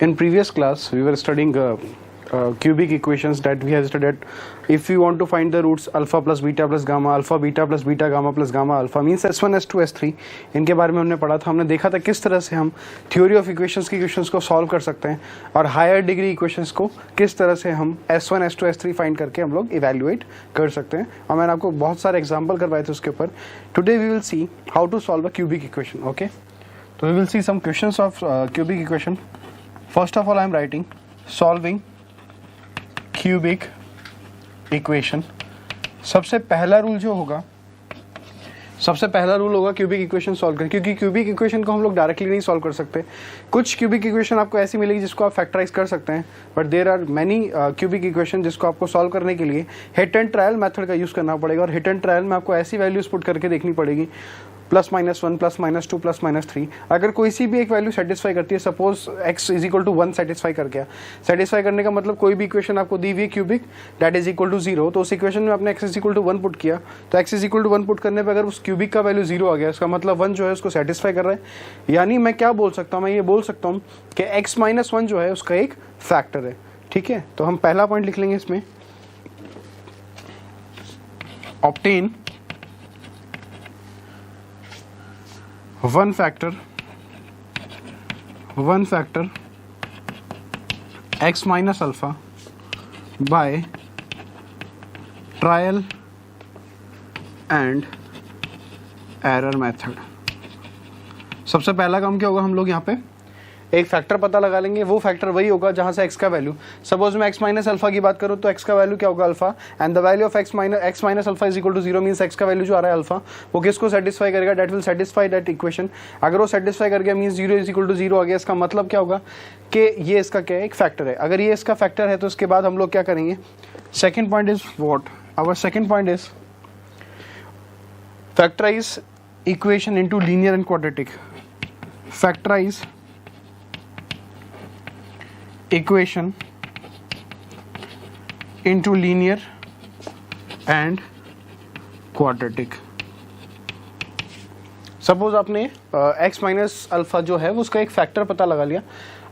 In previous class, we were studying cubic equations that we have studied. If we want to find the roots alpha plus beta plus gamma, alpha beta plus beta gamma plus gamma alpha means S1 S2 S3, इनके बारे में हमने पढ़ा था. हमने देखा था किस तरह से हम थ्योरी ऑफ इक्वेशंस की इक्वेशंस को सॉल्व कर सकते हैं और हायर डिग्री इक्वेशंस को किस तरह से हम S1 S2 S3 फाइंड करके हम लोग इवेल्युएट कर सकते हैं. और मैंने आपको बहुत सारे एग्जाम्पल करवाए थे उसके ऊपर. Today we will see how to solve a cubic equation. Okay, तो we will see some questions of cubic equation. First of all, I am writing solving cubic equation. सबसे पहला रूल होगा क्यूबिक इक्वेशन सॉल्व करने, क्योंकि cubic equation को हम लोग directly नहीं सॉल्व कर सकते. कुछ क्यूबिक इक्वेशन आपको ऐसी मिलेगी जिसको आप फैक्टराइज कर सकते हैं, but there are many cubic equation जिसको आपको सॉल्व करने के लिए हिट एंड ट्रायल मेथड का यूज करना पड़ेगा. और हिट एंड ट्रायल में आपको ऐसी वैल्यूज पुट करके देखनी पड़ेगी +-1 +-2 +-3. अगर कोई सी भी एक वैल्यू सेटिस्फाई करती है, suppose x is equal to 1 satisfy कर गया. सेटिस्फाई करने का मतलब कोई भी इक्वेशन आपको दी हुई है cubic that is equal to 0, तो उस इक्वेशन में आपने x is equal to 1 put किया, तो x is equal to 1 put करने पर अगर उस क्यूबिक का वैल्यू 0 आ गया, इसका मतलब 1 जो है उसको सेटिस्फाई कर रहा है. यानी मैं क्या बोल सकता हूँ, मैं ये बोल सकता हूँ कि x-1 जो है उसका एक फैक्टर है. ठीक है, तो हम पहला पॉइंट लिख लेंगे इसमें, obtain one factor x minus alpha by trial and error method. सबसे पहला काम क्या होगा, हम लोग यहाँ पे एक फैक्टर पता लगा लेंगे. वो फैक्टर वही होगा जहां से x का वैल्यू, सपोज मैं x माइनस अल्फा की बात करूं तो x का वैल्यू क्या होगा alpha, and the value of x minus alpha is equal to 0 means x का वैल्यू जो आ रहा है अल्फा, वो किसको सेटिस्फाई करेगा, that will satisfy that equation. अगर वो सेटिस्फाई कर गया मींस 0 इज इक्वल टू 0 आ गया, इसका मतलब क्या होगा कि ये इसका क्या है, एक फैक्टर है. अगर ये इसका फैक्टर है तो इसके बाद हम लोग क्या करेंगे, second point is what, our second point is factorise equation into linear and quadratic. फैक्टराइज equation into linear and quadratic. Suppose आपने x माइनस अल्फा जो है वो उसका एक फैक्टर पता लगा लिया.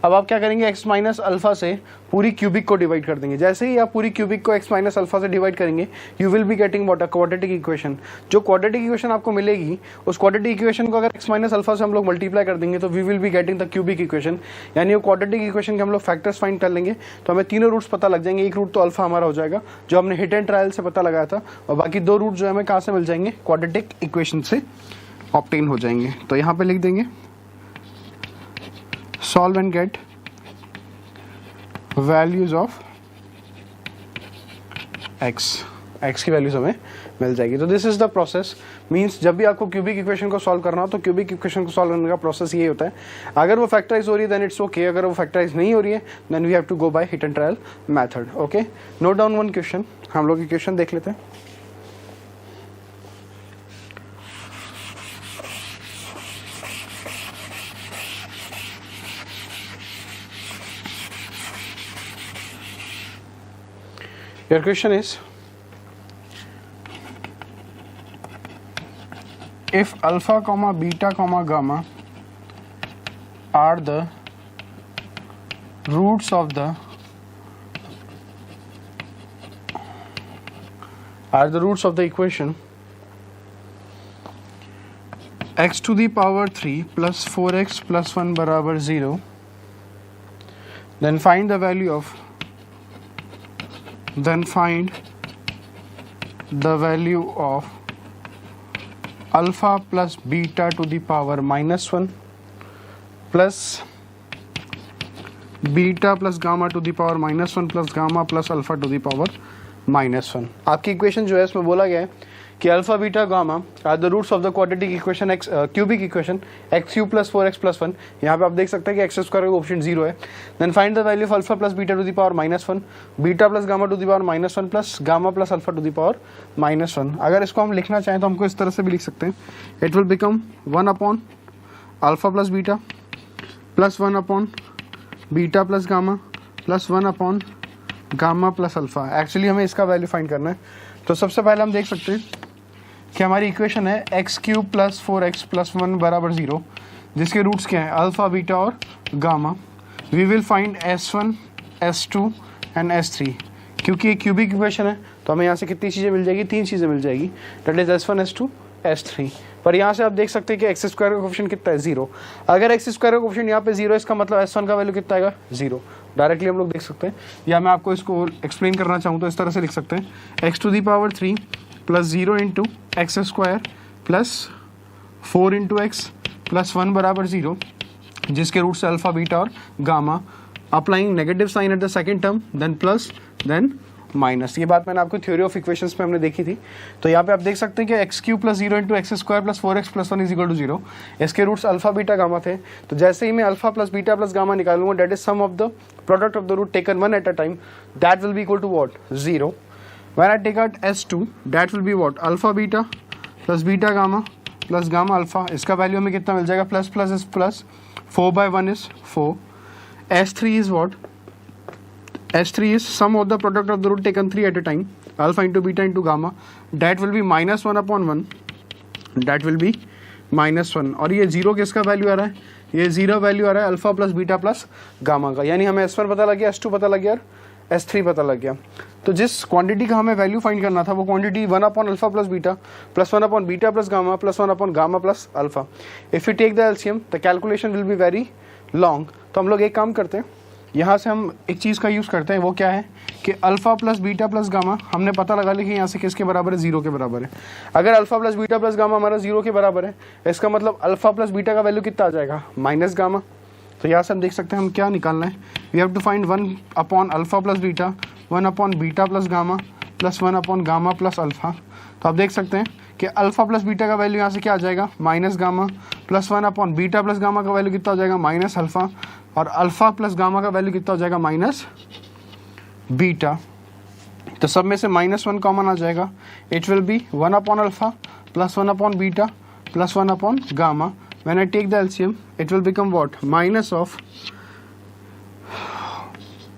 अब आप क्या करेंगे, x माइनस अल्फा से पूरी क्यूबिक को डिवाइड कर देंगे. जैसे ही आप पूरी क्यूबिक को x माइनस अल्फा से डिवाइड करेंगे, you will be getting what, a quadratic equation. जो क्वाड्रेटिक इक्वेशन आपको मिलेगी, उस क्वाड्रेटिक इक्वेशन को अगर x माइनस अल्फा से हम लोग मल्टीप्लाई कर देंगे तो we will be getting the cubic equation. यानी वो क्वाड्रेटिक इक्वेशन के हम लोग फैक्टर्स फाइंड कर लेंगे, तो हमें तीनों रूट्स पता लग जाएंगे. एक रूट तो अल्फा हमारा हो जाएगा जो हमने हिट एंड ट्रायल से पता लगाया था, और बाकी दो रूट जो हमें कहाँ से मिल जाएंगे, क्वाड्रेटिक इक्वेशन से ऑब्टेन हो जाएंगे. तो यहाँ पे लिख देंगे solve and get values of x की वैल्यूज हमें मिल जाएगी. तो this is the process. Means जब भी आपको क्यूबिक इक्वेशन को सॉल्व करना हो तो क्यूबिक इक्वेशन को सॉल्व करने का प्रोसेस ये होता है. अगर वो फैक्टराइज हो रही है देन इट्स ओके, अगर वो फैक्टराइज नहीं हो रही है then we have to go by hit and trial method. Okay, note down one question. हम लोग इक्वेशन देख लेते हैं. Your question is, if alpha comma beta comma gamma are the roots of the equation x to the power 3 plus 4x plus 1 बराबर 0, then find the value of alpha plus beta to the power -1 plus beta plus gamma to the power -1 plus gamma plus alpha to the power -1. आपकी equation जो है इसमें बोला गया है कि alpha beta gamma are the roots of the quadratic equation x cubic equation x cube plus 4x plus 1. यहाँ पे आप देख सकते हैं कि एक्स स्क्वायर का ऑप्शन 0 है. Then find the value of alpha plus beta to the power -1, beta plus gamma to the power -1 plus gamma plus alpha to the power -1. अगर इसको हम लिखना चाहें तो हमको इस तरह से भी लिख सकते हैं. It will become 1 upon alpha plus beta plus 1 upon beta plus gamma plus 1 upon gamma plus alpha. Actually हमें इसका वैल्यू फाइंड करना है. तो सबसे पहले हम देख सकते हैं कि हमारी इक्वेशन है x cube plus 4x plus 1 बराबर 0, जिसके रूट्स क्या हैं अल्फा बीटा और gamma. We will find S1, S2 and S3। क्योंकि ये क्यूबिक इक्वेशन है तो हमें यहाँ से कितनी चीज़ें मिल जाएगी, 3 चीज़ें मिल जाएगी, that is S1, S2, S3। पर यहाँ से आप देख सकते हैं कि एक्स स्क्वायर का कोफिशिएंट कितना है, 0। अगर एक्स स्क्वायर का कोफिशिएंट यहाँ पे 0 है, इसका मतलब S1 का वैल्यू कितना आएगा, 0। डायरेक्टली हम लोग देख सकते हैं, या मैं आपको इसको एक्सप्लेन करना चाहूँ तो इस तरह से लिख सकते हैं, x⁻³ + 0 × x² + 4 × x + 1 = 0, जिसके रूट से अल्फा, बीटा और gamma. Applying negative sign at the second term, then plus, then minus. ये बात मैंने आपको थ्योरी ऑफ इक्वेशंस में हमने देखी थी। तो यहाँ पे आप देख सकते हैं कि x³ + 0 × x² + 4x + 1 = 0। इसके रूट्स अल्फा, बीटा, गामा थे। तो जैसे ही मैं alpha plus beta plus gamma निकालूंगा, that is sum of the product of the root taken one at a time, that will be equal to what, 0। When I take out S2, that will be what, alpha beta plus beta gamma plus gamma alpha. इसका value हमें कितना मिल जाएगा, plus plus is plus, 4/1 is 4। S3 is what? S3 is sum of the product of the root taken 3 at a time, alpha into beta into gamma, that will be -1/1, that will be -1। और ये 0 किसका value आ रहा है, ये 0 value आ रहा है alpha plus beta plus gamma का। यानी हमें S1 पता लग गया, S2 पता लग गया और S3 पता लग गया। तो जिस क्वांटिटी का हमें वैल्यू फाइंड करना था, वो क्वांटिटी 1/अल्फा प्लस बीटा प्लस 1/बीटा प्लस गामा प्लस 1/गामा plus alpha. If you take the LCM, the calculation will be very long. तो हम लोग एक काम करते हैं, यहाँ से हम एक चीज़ का यूज़ करते हैं, वो क्या है कि alpha plus beta plus gamma हमने पता लगा लिया कि यहाँ से किसके बराबर है, 0 के बराबर है। अगर alpha plus beta plus gamma हमारा 0 के बराबर है, इसका मतलब अल्फा प्लस बीटा का वैल्यू कितना आ जाएगा, माइनस गामा। तो यहाँ से हम देख सकते हैं हम क्या निकालना है, वी हैव टू फाइंड 1/अल्फा प्लस बीटा, 1/बीटा प्लस गामा प्लस 1/गामा प्लस अल्फा। तो आप देख सकते हैं कि अल्फा प्लस बीटा का वैल्यू यहाँ से क्या आ जाएगा, माइनस गामा, प्लस 1/बीटा प्लस गामा का वैल्यू कितना हो जाएगा, माइनस अल्फा, और अल्फा प्लस गामा का वैल्यू कितना हो जाएगा, माइनस बीटा। तो सब में से -1 कॉमन आ जाएगा, इट विल बी 1/अल्फा प्लस 1/बीटा प्लस 1/गामा। When I take the LCM, it will become what, minus of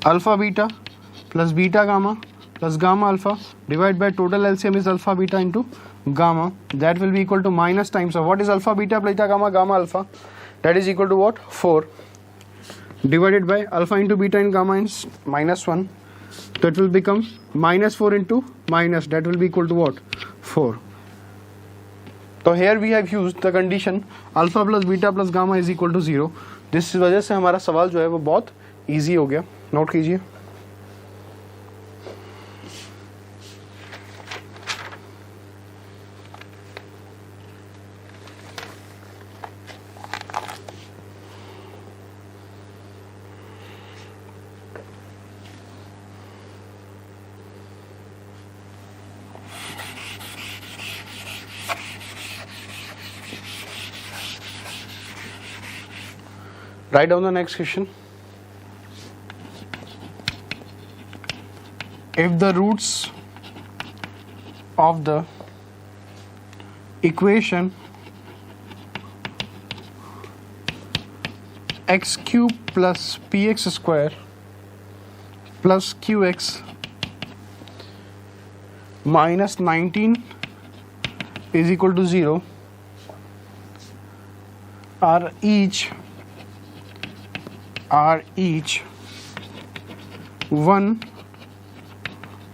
alpha beta plus beta gamma plus gamma alpha divided by total LCM is alpha beta into gamma, that will be equal to minus times of what is alpha beta beta gamma gamma alpha, that is equal to what, 4 divided by alpha into beta and gamma is -1, that will become -4 into minus, that will be equal to what, 4. तो here we have used the condition alpha plus beta plus gamma is equal to 0। जिस वजह से हमारा सवाल जो है वो बहुत ईजी हो गया। नोट कीजिए, write down the next question. If the roots of the equation x³ plus px² plus qx minus 19 is equal to 0 are each one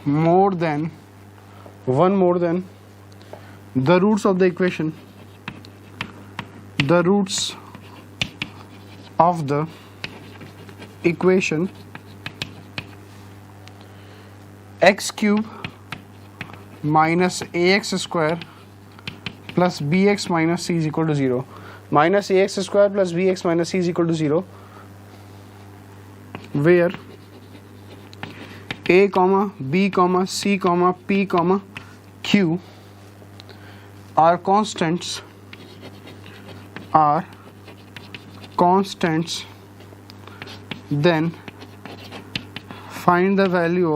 more than the roots of the equation, the roots of the equation x³ minus ax² plus bx minus c is equal to 0, minus ax² plus bx minus c is equal to 0, where a comma b comma c comma p comma q are constants, then find the value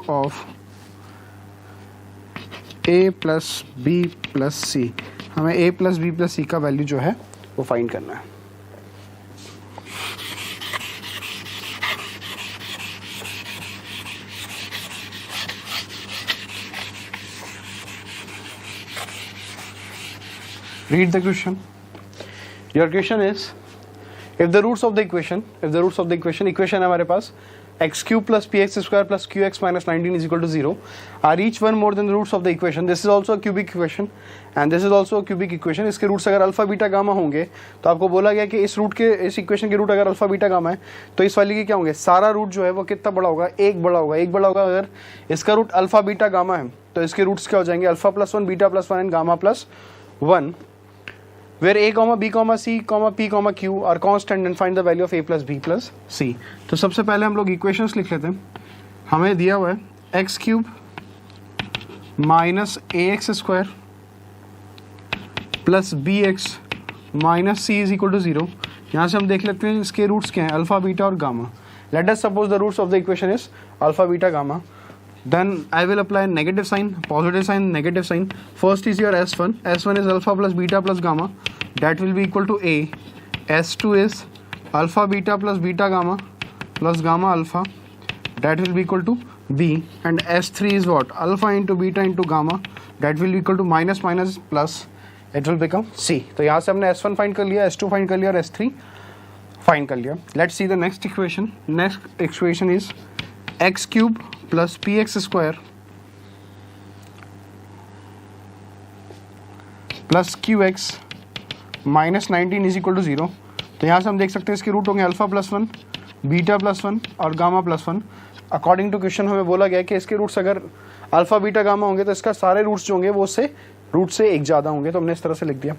of a plus b plus c। हमें a plus b plus c का value जो है वो find करना है। Read the question. Your question is, if the roots of the equation है हमारे पास x cube plus p x square plus q x minus 19 is equal to 0 are each one more than the roots of the equation, this is also cubic equation and this is also cubic equation. इसके roots अगर alpha beta gamma होंगे तो आपको बोला गया कि इस equation के रूट अगर अल्फा बीटा गामा है तो इस वाली के क्या होंगे, सारा रूट जो है वो कितना बड़ा होगा, एक बड़ा होगा। अगर इसका रूट अल्फा बीटा गामा है तो इसके रूट्स क्या हो जाएंगे, alpha plus 1 beta plus 1 and gamma plus 1, where a, b, c, p, q are constant and find the value of a plus b plus c। तो सबसे पहले हम लोग इक्वेशंस लिख लेते हैं। हमें दिया हुआ है x cube minus a x square plus b x minus c is equal to 0। यहाँ से हम देख लेते हैं इसके रूट्स क्या हैं, अल्फा बीटा और gamma. Let us suppose the roots of the equation is alpha beta gamma, then I will apply negative sign, positive sign, negative sign. First is your S1 is alpha plus beta plus gamma, that will be equal to A. S2 is alpha beta plus beta gamma plus gamma alpha, that will be equal to B. And S3 is what, alpha into beta into gamma, that will be equal to minus plus, it will become C। तो यहाँ से हमने S1 find कर लिया, S2 find कर लिया और S3 find कर लिया। Let's see the next equation. Next equation is x cube plus p x square plus q x minus 19 is equal to 0। तो यहाँ से हम देख सकते हैं इसके रूट होंगे अल्फा प्लस 1 बीटा प्लस 1 और gamma plus 1। According to question हमें बोला गया कि इसके रूट्स अगर अल्फा बीटा गामा होंगे तो इसका सारे रूट्स जो होंगे वो उससे रूट से एक ज़्यादा होंगे, तो हमने इस तरह से लिख दिया।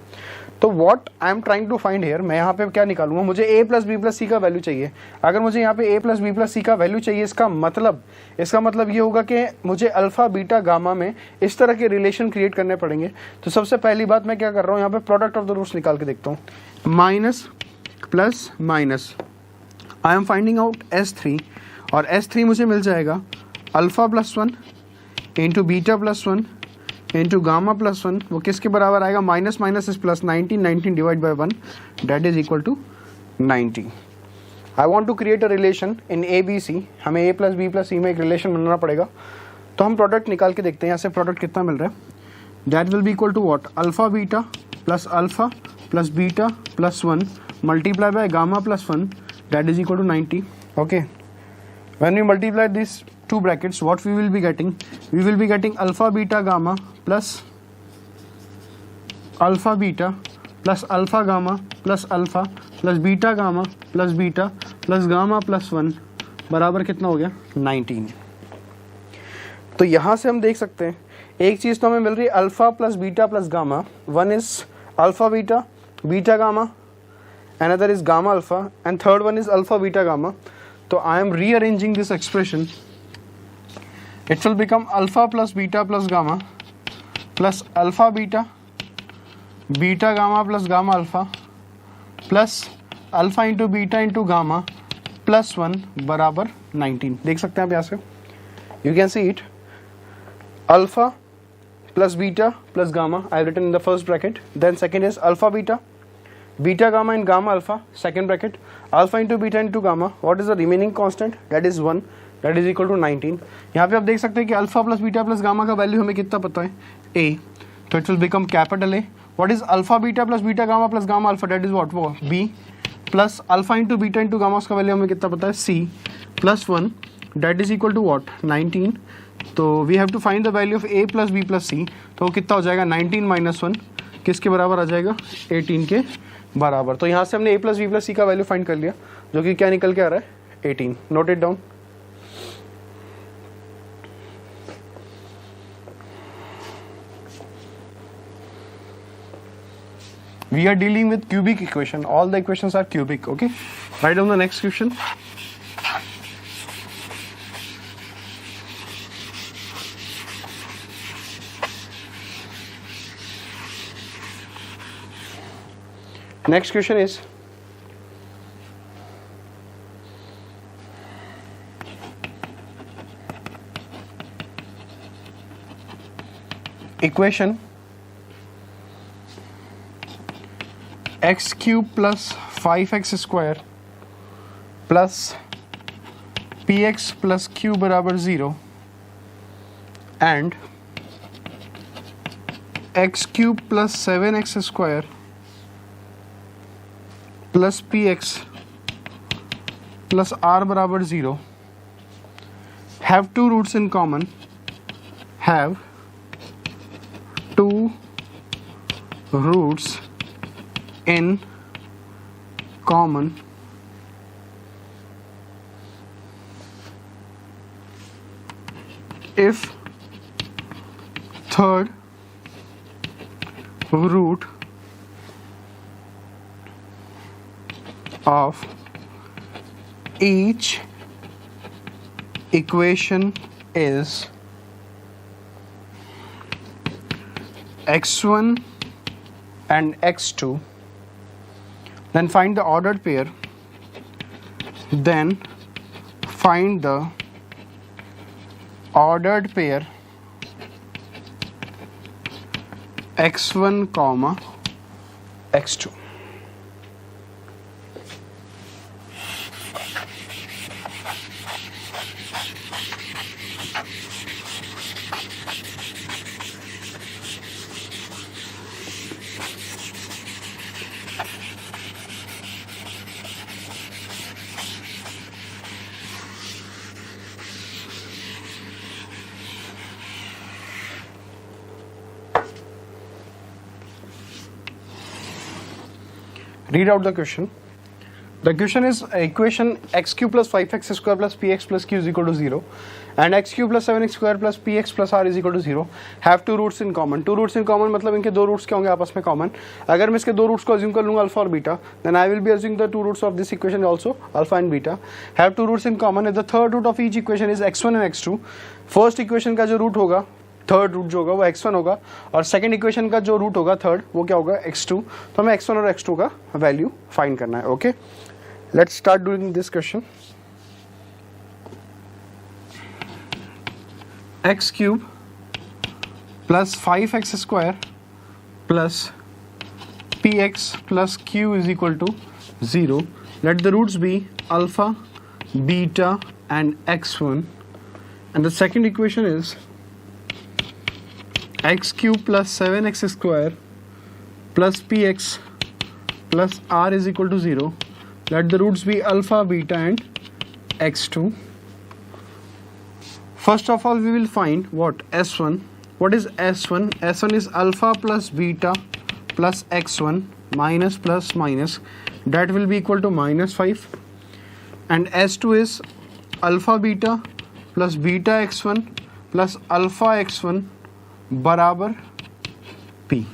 तो what I am trying to find here, मैं यहाँ पे क्या निकालूंगा, मुझे a plus b plus c का वैल्यू चाहिए। अगर मुझे यहाँ पे a plus b plus c का वैल्यू चाहिए, इसका मतलब ये होगा कि मुझे अल्फा बीटा गामा में इस तरह के रिलेशन क्रिएट करने पड़ेंगे। तो सबसे पहली बात मैं क्या कर रहा हूँ, यहाँ पे प्रोडक्ट ऑफ द रूट्स निकाल के देखता हूँ। Minus plus minus, I am finding out S3 और S3 मुझे मिल जाएगा alpha plus 1 into beta plus 1 into gamma plus 1, वो किसके बराबर आएगा, minus minus is plus 19 divide by 1 that is equal to 90। I want to create a relation in a b c, हमें a plus b plus c में एक relation बनाना पड़ेगा। तो हम प्रोडक्ट निकाल के देखते हैं, यहाँ से प्रोडक्ट कितना मिल रहा है, that will be equal to what, alpha plus beta plus 1 multiply by gamma plus 1 that is equal to 90। Okay, when we multiply these two brackets, what we will be getting, we will be getting alpha beta gamma plus alpha beta plus alpha gamma plus alpha plus beta gamma plus beta plus gamma plus 1 बराबर कितना हो गया, 19। तो यहाँ से हम देख सकते हैं एक चीज़ तो हमें मिल रही है alpha plus beta plus gamma, one is alpha beta beta gamma, another is gamma alpha and third one is alpha beta gamma। तो I am rearranging this expression, it will become alpha plus beta plus gamma plus alpha beta beta gamma plus gamma alpha plus alpha into beta into gamma plus 1 बराबर 19। देख सकते हैं आप यहाँ से, you can see it, alpha plus beta plus gamma I have written in the first bracket, then second is alpha beta gamma and gamma alpha, second bracket, alpha into beta into gamma, what is the remaining constant, that is 1, that is equal to 19। यहाँ पे आप देख सकते हैं कि alpha plus beta plus gamma का value हमें कितना पता है, a, तो it will become capital A। What is alpha beta plus beta gamma plus gamma alpha, that is what, वो b, plus alpha into beta into gamma, उसका value हमें कितना पता है, c plus 1 that is equal to what, 19। तो we have to find the value of a plus b plus c, तो वो कितना हो जाएगा, 19 माइनस 1 किसके बराबर आ जाएगा, 18 के बराबर। तो यहाँ से हमने a plus b plus c का वैल्यू फाइंड कर लिया, जो कि क्या निकल के आ रहा है, 18। Note it down. We are dealing with cubic equation, all the equations are cubic। okay, write down the next question। Next question is equation x cube plus 5x square plus px plus q बराबर 0 and x cube plus 7x square plus px plus r बराबर 0 have two roots in common, have two roots in common if third root of each equation is x1 and x2, then find the ordered pair, then find the ordered pair x1 comma x2. Read out the question. The question is equation x cube plus 5x square plus px plus q is equal to 0 and x cube plus 7x square plus px plus r is equal to 0 have two roots in common. Two roots in common मतलब इनके दो roots क्या होंगे आपस में common. अगर मैं इसके दो रूट्स को अज्यूम कर लूँगा अल्फा और beta, then I will be assuming the two roots of this equation also alpha and beta have two roots in common. If the third root of each equation is x1 and x2, first equation का जो root होगा, third root जो होगा वो x1 होगा और second equation का जो रूट होगा थर्ड वो क्या होगा x2. तो हमें x1 और x2 का वैल्यू फाइंड करना है. Okay, let's start doing this question. x cube plus 5x square plus px plus q is equal to 0. Let the roots be alpha, beta and x1 and the second equation is x cube plus 7x square plus px plus r is equal to 0. Let the roots be alpha, beta and x2. First of all we will find what? S1. What is S1? S1 is alpha plus beta plus x1 minus plus minus, that will be equal to minus 5, and S2 is alpha beta plus beta x1 plus alpha x1 बराबर p.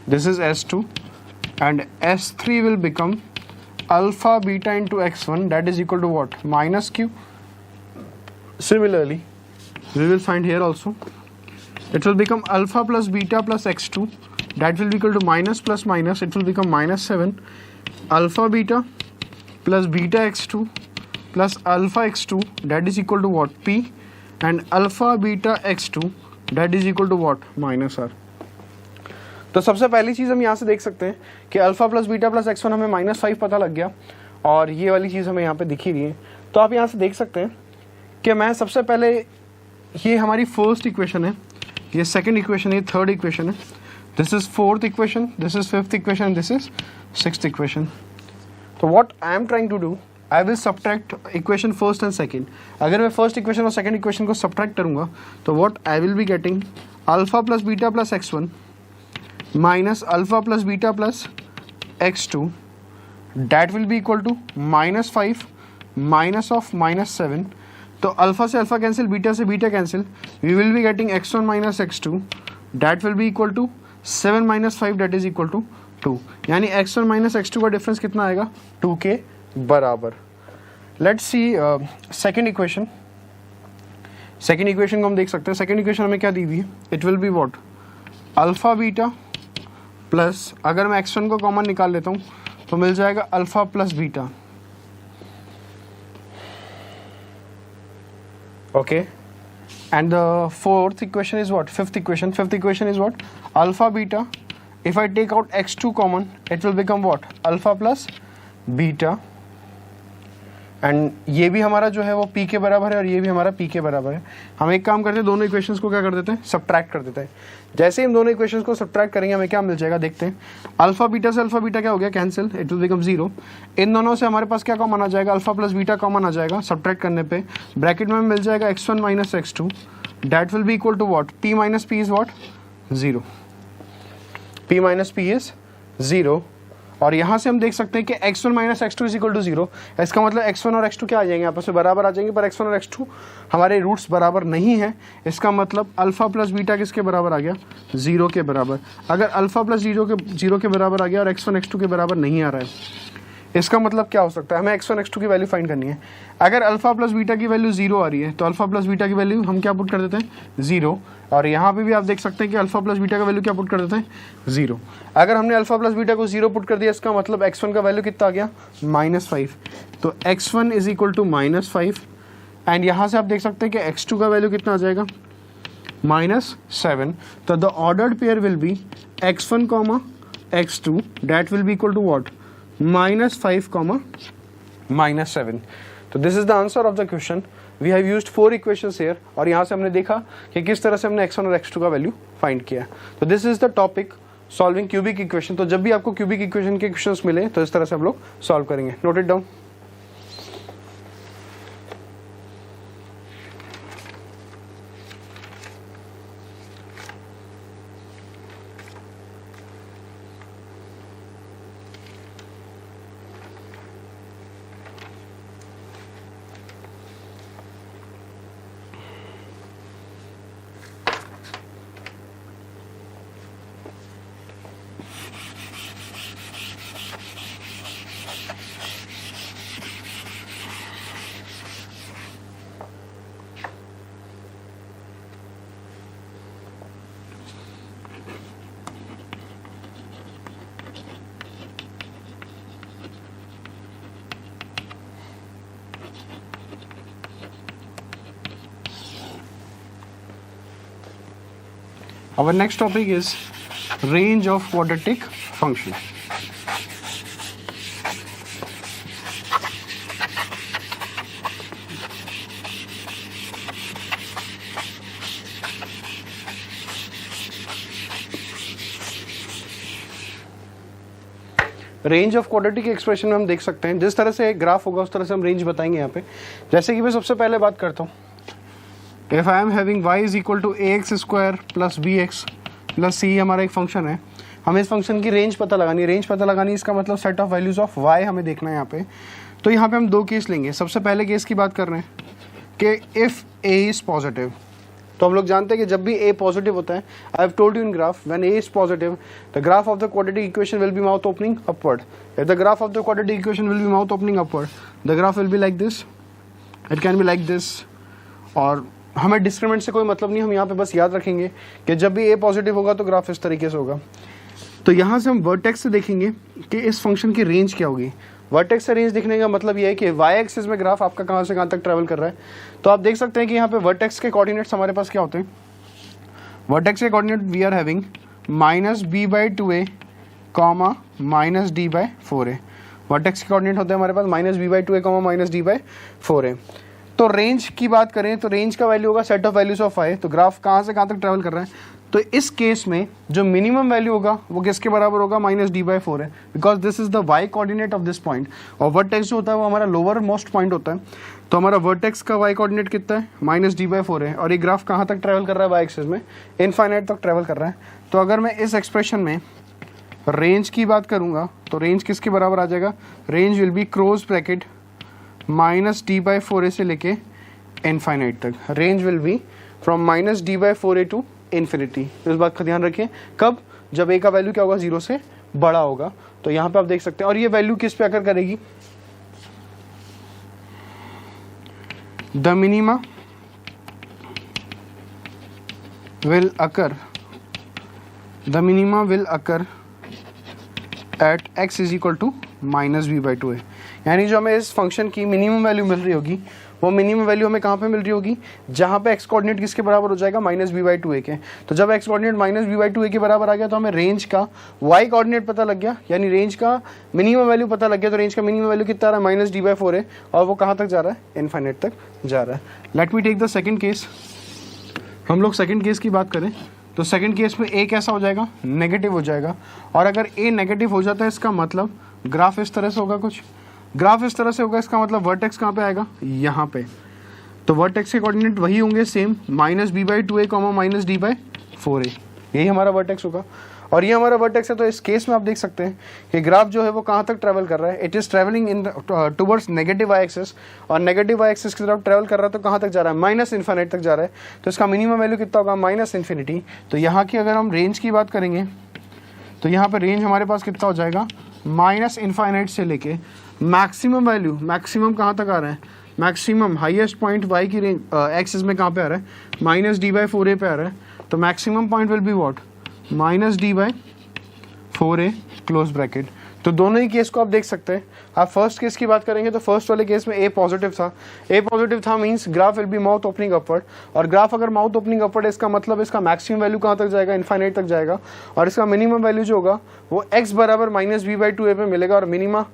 This is S2 and S3 will become alpha beta into x1, that is equal to what? Minus q. Similarly we will find here also it will become alpha plus beta plus x2, that will be equal to minus plus minus, it will become minus 7, alpha beta plus beta x2 plus alpha x2, that is equal to what? P, and alpha beta x2, that is equal to what? Minus r. तो सबसे पहली चीज़ हम यहाँ से देख सकते हैं कि alpha plus beta plus x1 हमें माइनस 5 पता लग गया और ये वाली चीज़ हमें यहाँ पे दिखी रही है. तो आप यहाँ से देख सकते हैं कि मैं सबसे पहले, ये हमारी फर्स्ट इक्वेशन है, ये सेकंड इक्वेशन है, ये थर्ड इक्वेशन है, this is fourth equation, this is fifth equation, this is sixth equation. तो what I am trying to do, I will subtract equation first and second. अगर मैं first equation और second equation को subtract करूंगा तो what I will be getting alpha plus beta plus x1 minus alpha plus beta plus x2, that will be equal to minus 5 minus of minus 7. तो alpha से alpha cancel, beta से beta cancel, we will be getting x1 minus x2, that will be equal to 7 minus 5, that is equal to 2. यानी x1 minus x2 का difference कितना आएगा? 2 के बराबर. Let's see second equation. Second equation को हम देख सकते हैं. सेकेंड इक्वेशन हमें क्या दी हुई है? It will be what? Alpha beta plus, अगर मैं x1 को कॉमन निकाल लेता हूँ तो मिल जाएगा alpha plus beta. Okay, and the fourth equation is what? Fifth equation. Fifth equation is what? Alpha beta. If I take out x2 common, it will become what? Alpha plus beta. And ये भी हमारा जो है वो p के बराबर है और ये भी हमारा p के बराबर है। हम एक काम करते हैं, दोनों इक्वेशंस को क्या कर देते हैं, सब्ट्रैक्ट कर देते हैं। जैसे ही हम दोनों इक्वेशंस को सब्ट्रैक्ट करेंगे हमें क्या मिल जाएगा, देखते हैं। अल्फा बीटा से अल्फा बीटा क्या हो गया, कैंसिल, इट विल बिकम 0। इन दोनों से हमारे पास क्या कॉमन आ जाएगा, अल्फा प्लस बीटा कॉमन आ जाएगा सब्ट्रैक्ट करने पे। ब्रैकेट में मिल जाएगा x1 minus x2, that will be equal to what, p minus p is what, 0। p minus p is 0। और यहाँ से हम देख सकते हैं कि x1 minus x2 is equal to 0। इसका मतलब x1 और x2 क्या आ जाएंगे, आपस में बराबर आ जाएंगे, पर x1 और x2 हमारे रूट्स बराबर नहीं है। इसका मतलब अल्फा प्लस बीटा किसके बराबर आ गया, 0 के बराबर। अगर अल्फा प्लस 0 के बराबर आ गया और x1 x2 के बराबर नहीं आ रहा है, इसका मतलब क्या हो सकता है, हमें x1 x2 की वैल्यू फाइंड करनी है। अगर अल्फा प्लस बीटा की वैल्यू 0 आ रही है तो अल्फा प्लस बीटा की वैल्यू हम क्या पुट कर देते हैं, 0। और यहाँ पे भी आप देख सकते हैं कि अल्फा प्लस बीटा का वैल्यू क्या पुट कर देते हैं, 0। अगर हमने अल्फा प्लस बीटा को 0 पुट कर दिया, इसका मतलब x1 का वैल्यू कितना आ गया, -5। तो x1 is equal to -5। And यहाँ से आप देख सकते हैं कि x2 का वैल्यू कितना आ जाएगा, -7। तो the ordered pair will be x1, x2, that will be equal to what, -5, -7। तो this is the answer of the question. We have used 4 equations here, और यहाँ से हमने देखा कि किस तरह से हमने x1 और x2 का वैल्यू फाइंड किया। तो this is the topic solving cubic equation. तो जब भी आपको क्यूबिक इक्वेशन के क्वेश्चंस मिले तो इस तरह से हम लोग सॉल्व करेंगे। Note it down. Our next topic is range of quadratic function. Range of quadratic expression में हम देख सकते हैं जिस तरह से एक ग्राफ होगा उस तरह से हम रेंज बताएंगे यहाँ पे। जैसे कि मैं सबसे पहले बात करता हूँ, if I am having y is equal to ax² plus bx plus c हमारा एक फंक्शन है, हमें इस फंक्शन की रेंज पता लगानी है। रेंज पता लगानी, इसका मतलब set of values of y हमें देखना है यहाँ पे। तो यहाँ पे हम 2 केस लेंगे। सबसे पहले केस की बात कर रहे हैं कि इफ a इज पॉजिटिव, तो हम लोग जानते हैं कि जब भी a पॉजिटिव होता है, I have told you in graph, when a is positive the graph of the quadratic equation will be mouth opening upward. If the graph of the quadratic equation will be mouth opening upward, the graph will be like this, it can be like this. और हमें discriminant से कोई मतलब नहीं, हम यहाँ पे बस याद रखेंगे कि जब भी a पॉजिटिव होगा तो ग्राफ इस तरीके से होगा। तो यहाँ से हम वर्टेक्स से देखेंगे कि इस फंक्शन की रेंज क्या होगी। वर्टेक्स से रेंज दिखने का मतलब ये है कि y एक्सिस में ग्राफ आपका कहाँ से कहाँ तक ट्रैवल कर रहा है। तो आप देख सकते हैं कि यहाँ पे वर्टेक्स के कोऑर्डिनेट्स हमारे पास क्या होते हैं। वर्टेक्स के coordinate we are having -b/2a, -d/4a। Vertex के कोऑर्डिनेट होते हैं हमारे पास -b/2a, -d/4a। तो रेंज की बात करें तो रेंज का वैल्यू होगा set of values of y। तो ग्राफ कहाँ से कहाँ तक ट्रैवल कर रहा है, तो इस केस में जो मिनिमम वैल्यू होगा वो किसके बराबर होगा, -d/4 है, because this is the y coordinate of this point. और वर्टेक्स जो होता है वो हमारा लोअर मोस्ट पॉइंट होता है। तो हमारा वर्टेक्स का y कोऑर्डिनेट कितना है, -d/4 है। और ये ग्राफ कहाँ तक ट्रैवल कर रहा है, y एक्सिस में इनफाइनाइट तक ट्रैवल कर रहा है। तो अगर मैं इस एक्सप्रेशन में रेंज की बात करूंगा तो रेंज किसके बराबर आ जाएगा, range will be close bracket -d/4a से लेके इनफाइनाइट तक। Range will be from -d/4a to infinity. इस बात का ध्यान रखिए, कब, जब a का वैल्यू क्या होगा, 0 से बड़ा होगा। तो यहाँ पे आप देख सकते हैं। और ये वैल्यू किस पे अकर करेगी, the minima will occur at x is equal to -b/2a। यानी जो हमें इस फंक्शन की मिनिमम वैल्यू मिल रही होगी वो मिनिमम वैल्यू हमें कहाँ पे मिल रही होगी, जहाँ पे एक्स कोऑर्डिनेट किसके बराबर हो जाएगा, -b/2a के। तो जब एक्स कोऑर्डिनेट -b/2a के बराबर आ गया तो हमें रेंज का वाई कोऑर्डिनेट पता लग गया, यानी रेंज का मिनिमम वैल्यू पता लग गया। तो रेंज का मिनिमम वैल्यू कितना आ रहा है, -d/4a, और वो कहाँ तक जा रहा है, इनफाइनाइट तक जा रहा है। Let me take the second case. हम लोग सेकंड केस की बात करें तो सेकंड केस में a कैसा हो जाएगा, नेगेटिव हो जाएगा। और अगर a नेगेटिव हो जाता है इसका मतलब ग्राफ इस तरह से होगा, कुछ ग्राफ इस तरह से होगा, इसका मतलब वर्टेक्स कहाँ पे आएगा, यहाँ पे। तो वर्टेक्स के कोऑर्डिनेट वही होंगे सेम, -b/2a, -d/4a, यही हमारा वर्टेक्स होगा। और ये हमारा वर्टेक्स है। तो इस केस में आप देख सकते हैं कि ग्राफ जो है वो कहाँ तक ट्रैवल कर रहा है, it is travelling in towards negative y axis, और नेगेटिव वाई एक्सिस की तरफ ट्रैवल कर रहा है। तो कहाँ तक जा रहा है, -इनफाइनाइट तक जा रहा है। तो इसका मिनिमम वैल्यू कितना होगा, -∞। तो यहाँ की अगर हम रेंज की बात करेंगे तो यहाँ पर रेंज हमारे पास कितना हो जाएगा, -इनफाइनाइट से लेके मैक्सिमम वैल्यू, मैक्सिमम कहाँ तक आ रहा है, मैक्सिमम हाईएस्ट पॉइंट y की रेंज एक्सिस में कहाँ पे आ रहा है, -d/4a पे आ रहा है। तो maximum point will be what, -d/4a close bracket. तो दोनों ही केस को आप देख सकते हैं। आप फर्स्ट केस की बात करेंगे तो फर्स्ट वाले केस में a पॉजिटिव था, means graph will be mouth opening upward. और ग्राफ अगर माउथ ओपनिंग अपवर्ड है इसका मतलब इसका मैक्सिमम वैल्यू कहाँ तक जाएगा, इनफाइनाइट तक जाएगा। और इसका मिनिमम वैल्यू जो होगा वो x बराबर -b/2a पे मिलेगा, और मिनिमम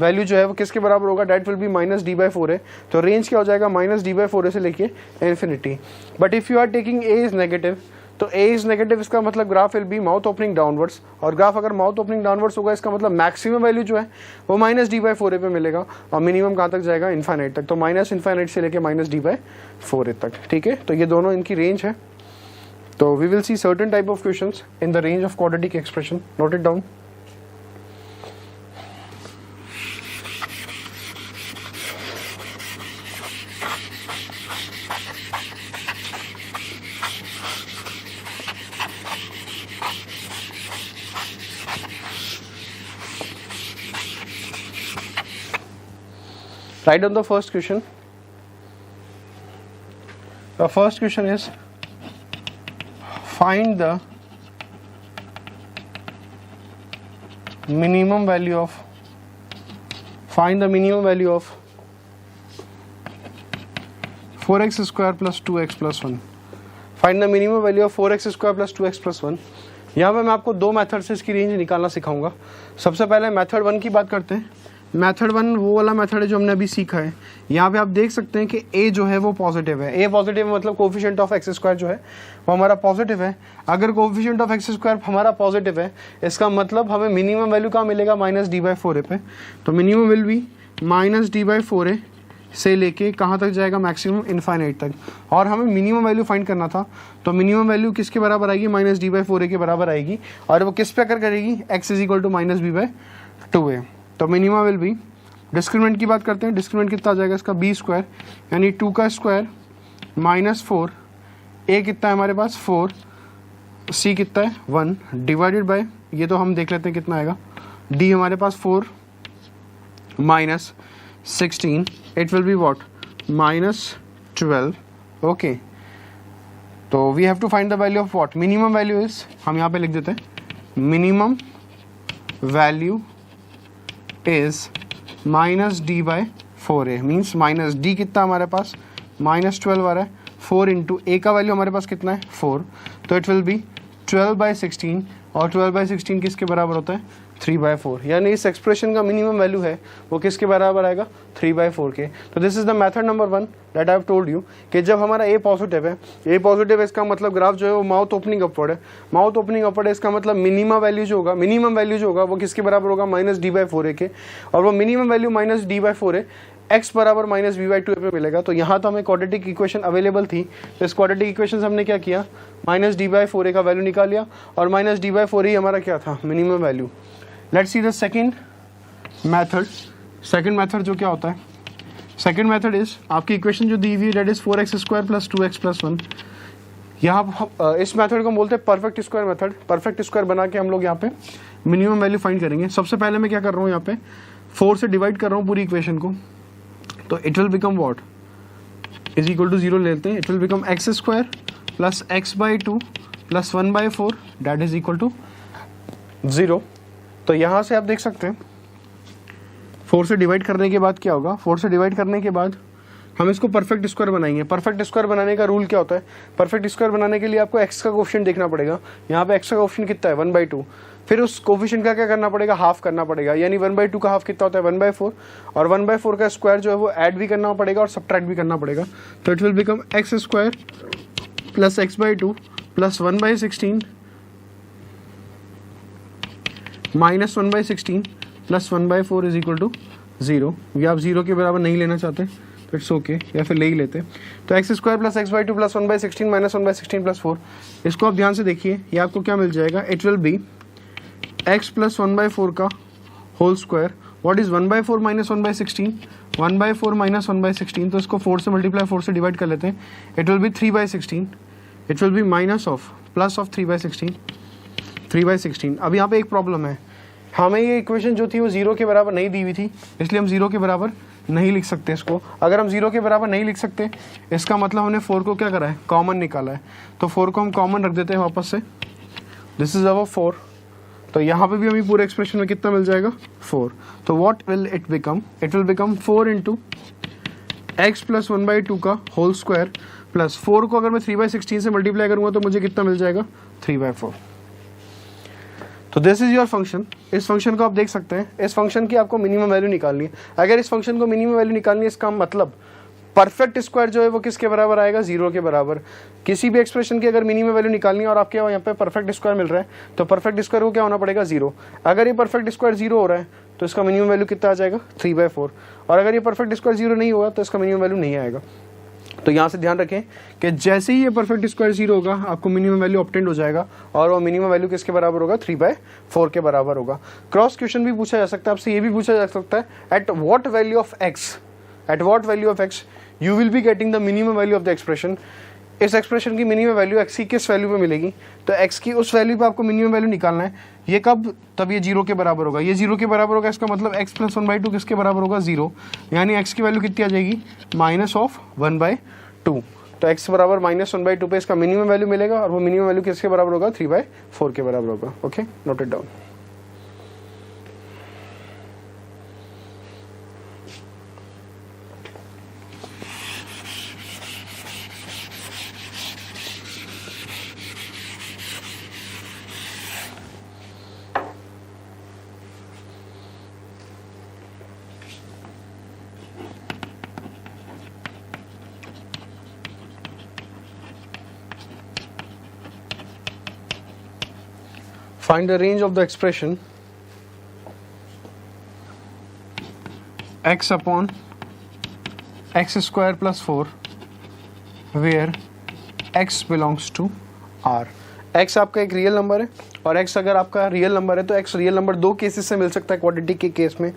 वैल्यू जो है वो किसके बराबर होगा, डेट विल बी -d/4a। तो रेंज क्या हो जाएगा, -d/4a से लेके infinity. But if you are taking a is negative, तो a इज नेगेटिव, इसका मतलब graph will be mouth opening downwards. और ग्राफ अगर माउथ ओपनिंग डाउनवर्ड्स होगा इसका मतलब मैक्सिमम वैल्यू जो है वो -d/4a पे मिलेगा, और मिनिमम कहाँ तक जाएगा, इनफाइनाइट तक। तो -इनफाइनाइट से लेके -d/4a तक, ठीक है। तो ये दोनों इनकी रेंज है। तो we will see certain type of questions in the range of quadratic expression, note it down. Write down the first question. The first question is find the minimum value of 4x square plus 2x plus 1. Find the minimum value of 4x square plus 2x plus 1. यहाँ पे मैं आपको दो method से इसकी range निकालना सिखाऊंगा। सबसे पहले मेथड 1 की बात करते हैं। मेथड 1 वो वाला मेथड है जो हमने अभी सीखा है। यहाँ पे आप देख सकते हैं कि a जो है वो पॉजिटिव है। a पॉजिटिव मतलब कोफिशिएंट ऑफ एक्स स्क्वायर जो है वो हमारा पॉजिटिव है। अगर कोफिशिएंट ऑफ एक्स स्क्वायर हमारा पॉजिटिव है इसका मतलब हमें मिनिमम वैल्यू कहाँ मिलेगा, -d/4a पे। तो मिनिमम विल बी -d/4a से लेके कहाँ तक जाएगा, मैक्सिमम इनफाइनाइट तक। और हमें मिनिमम वैल्यू फाइंड करना था, तो मिनिमम वैल्यू किसके बराबर आएगी, -d/4a के बराबर आएगी। और वो किस पे अगर करेगी, x = -b/2a। तो मिनिमम विल बी, डिस्क्रिमिनेंट की बात करते हैं, डिस्क्रिमिनेंट कितना आ जाएगा इसका, b² यानी 2 का स्क्वायर -4, a कितना है हमारे पास 4, c कितना है 1, डिवाइडेड बाय, ये तो हम देख लेते हैं कितना आएगा, d हमारे पास 4 -16, it will be what, -12। Okay, तो we have to find the value of what, minimum value is, हम यहाँ पे लिख देते हैं minimum value is -d/4a, means -d कितना हमारे पास -12 आ रहा है, 4 इंटू a का वैल्यू हमारे पास कितना है 4, तो इट विल बी 12/16, और 12/16 किसके बराबर होता है 3/4। यानी इस एक्सप्रेशन का मिनिमम वैल्यू है वो किसके बराबर आएगा 3/4 के। तो this is the method number 1 that I have told you कि जब हमारा a पॉजिटिव है, इसका मतलब ग्राफ जो है वो माउथ ओपनिंग अपवर्ड है। माउथ ओपनिंग अपवर्ड है इसका मतलब मिनिमम वैल्यू जो होगा वो किसके बराबर होगा, -d/4a के। और वो मिनिमम वैल्यू -d/4a x बराबर -b/2a पे मिलेगा। तो यहाँ तो हमें क्वाड्रेटिक इक्वेशन अवेलेबल थी, तो इस क्वाड्रेटिक इक्वेशन से हमने क्या किया, -d/4a का वैल्यू निकाल लिया, और -d/4a ही हमारा क्या था, minimum value. Let's see the second method जो क्या होता है। सेकंड मेथड इज, आपकी इक्वेशन जो दी हुई है दैट इज 4x² + 2x + 1। यहाँ इस मेथड को हम बोलते हैं perfect square method. Perfect square बना के हम लोग यहाँ पे मिनिमम वैल्यू फाइंड करेंगे। सबसे पहले मैं क्या कर रहा हूँ, यहाँ पे 4 से डिवाइड कर रहा हूँ पूरी इक्वेशन को, तो इट विल बिकम व्हाट, = 0 लेते हैं। It will become x² + x/2 + 1/4 that is = 0। तो यहाँ से आप देख सकते हैं 4 से डिवाइड करने के बाद क्या होगा, 4 से डिवाइड करने के बाद हम इसको परफेक्ट स्क्वायर बनाएंगे। परफेक्ट स्क्वायर बनाने का रूल क्या होता है? परफेक्ट स्क्वायर बनाने के लिए आपको x का कोफिशिएंट देखना पड़ेगा। यहाँ पे x का कोफिशिएंट कितना है? 1/2। फिर उस कोफिशिएंट का क्या करना पड़ेगा? हाफ करना पड़ेगा, यानी 1/2 का हाफ कितना होता है? 1/4। और 1/4 का स्क्वायर जो है वो ऐड भी करना पड़ेगा और सब्ट्रैक्ट भी करना पड़ेगा। तो it will become x square plus x/2 plus 1/16 minus 1/16 plus 1/4 is equal to 0। ये आप 0 के बराबर नहीं लेना चाहते तो इट्स ओके, या फिर ले ही लेते। तो x square plus x/2 plus 1/16 minus 1/16 plus 4, इसको आप ध्यान से देखिए, ये आपको क्या मिल जाएगा? It will be x plus 1/4 का whole square. What is 1/4 minus 1/16? 1/4 minus 1/16, तो इसको 4 से मल्टीप्लाई 4 से डिवाइड कर लेते हैं। It will B 3/16। It will B minus of plus of 3/16। अब यहाँ पे एक प्रॉब्लम है, हमें ये इक्वेशन जो थी वो 0 के बराबर नहीं दी हुई थी, इसलिए हम 0 के बराबर नहीं लिख सकते इसको। अगर हम 0 के बराबर नहीं लिख सकते, इसका मतलब हमने 4 को क्या करा है? कॉमन निकाला है। तो 4 को हम कॉमन रख देते हैं वापस से। This is our 4। तो यहाँ पे भी हमें पूरे एक्सप्रेशन में कितना मिल जाएगा? 4। तो what will it become? It will become 4 into x plus 1/2 का होल स्क्वायर प्लस 4 को अगर मैं 3/16 से मल्टीप्लाई करूंगा तो मुझे कितना मिल जाएगा? 3/4। तो दिस इज योर फंक्शन। इस फंक्शन को आप देख सकते हैं। इस फंक्शन की आपको मिनिमम वैल्यू निकालनी है। अगर इस फंक्शन को मिनिमम वैल्यू निकालनी है, इसका मतलब परफेक्ट स्क्वायर जो है वो किसके बराबर आएगा? 0 के बराबर। किसी भी एक्सप्रेशन की अगर मिनिमम वैल्यू निकालनी है और आपके यहाँ पे परफेक्ट स्क्वायर मिल रहा है, तो परफेक्ट स्क्वायर को क्या होना पड़ेगा? 0। अगर ये परफेक्ट स्क्वायर 0 हो रहा है तो इसका मिनिमम वैल्यू कितना आ जाएगा? 3/4। और अगर ये परफेक्ट स्क्वायर 0 नहीं होगा तो इसका मिनिमम वैल्यू नहीं आएगा। तो यहाँ से ध्यान रखें कि जैसे ही ये परफेक्ट स्क्वायर 0 होगा, आपको मिनिमम वैल्यू ऑब्टेंड हो जाएगा, और वो मिनिमम वैल्यू किसके बराबर होगा? 3/4 के बराबर होगा। क्रॉस क्वेश्चन भी पूछा जा सकता है आपसे, ये भी पूछा जा सकता है, at what value of x you will be getting the minimum value of the expression. इस एक्सप्रेशन की मिनिमम वैल्यू x की किस वैल्यू पे मिलेगी? तो x की उस वैल्यू पे आपको मिनिमम वैल्यू निकालना है। ये कब? तब ये 0 के बराबर होगा। ये 0 के बराबर होगा, इसका मतलब x प्लस 1/2 किसके बराबर होगा? 0। यानी x की वैल्यू कितनी आ जाएगी? Minus of 1/2। तो x बराबर माइनस 1/2 पे इसका मिनिमम वैल्यू मिलेगा, और वो मिनिमम वैल्यू किसके बराबर होगा? 3/4 के बराबर होगा। Okay, note it down. Find the range of the expression x upon x square plus 4 where x belongs to r। x आपका एक रियल नंबर है, और x अगर आपका रियल नंबर है तो x रियल नंबर दो केसेस से मिल सकता है क्वाड्रेटिक के केस में।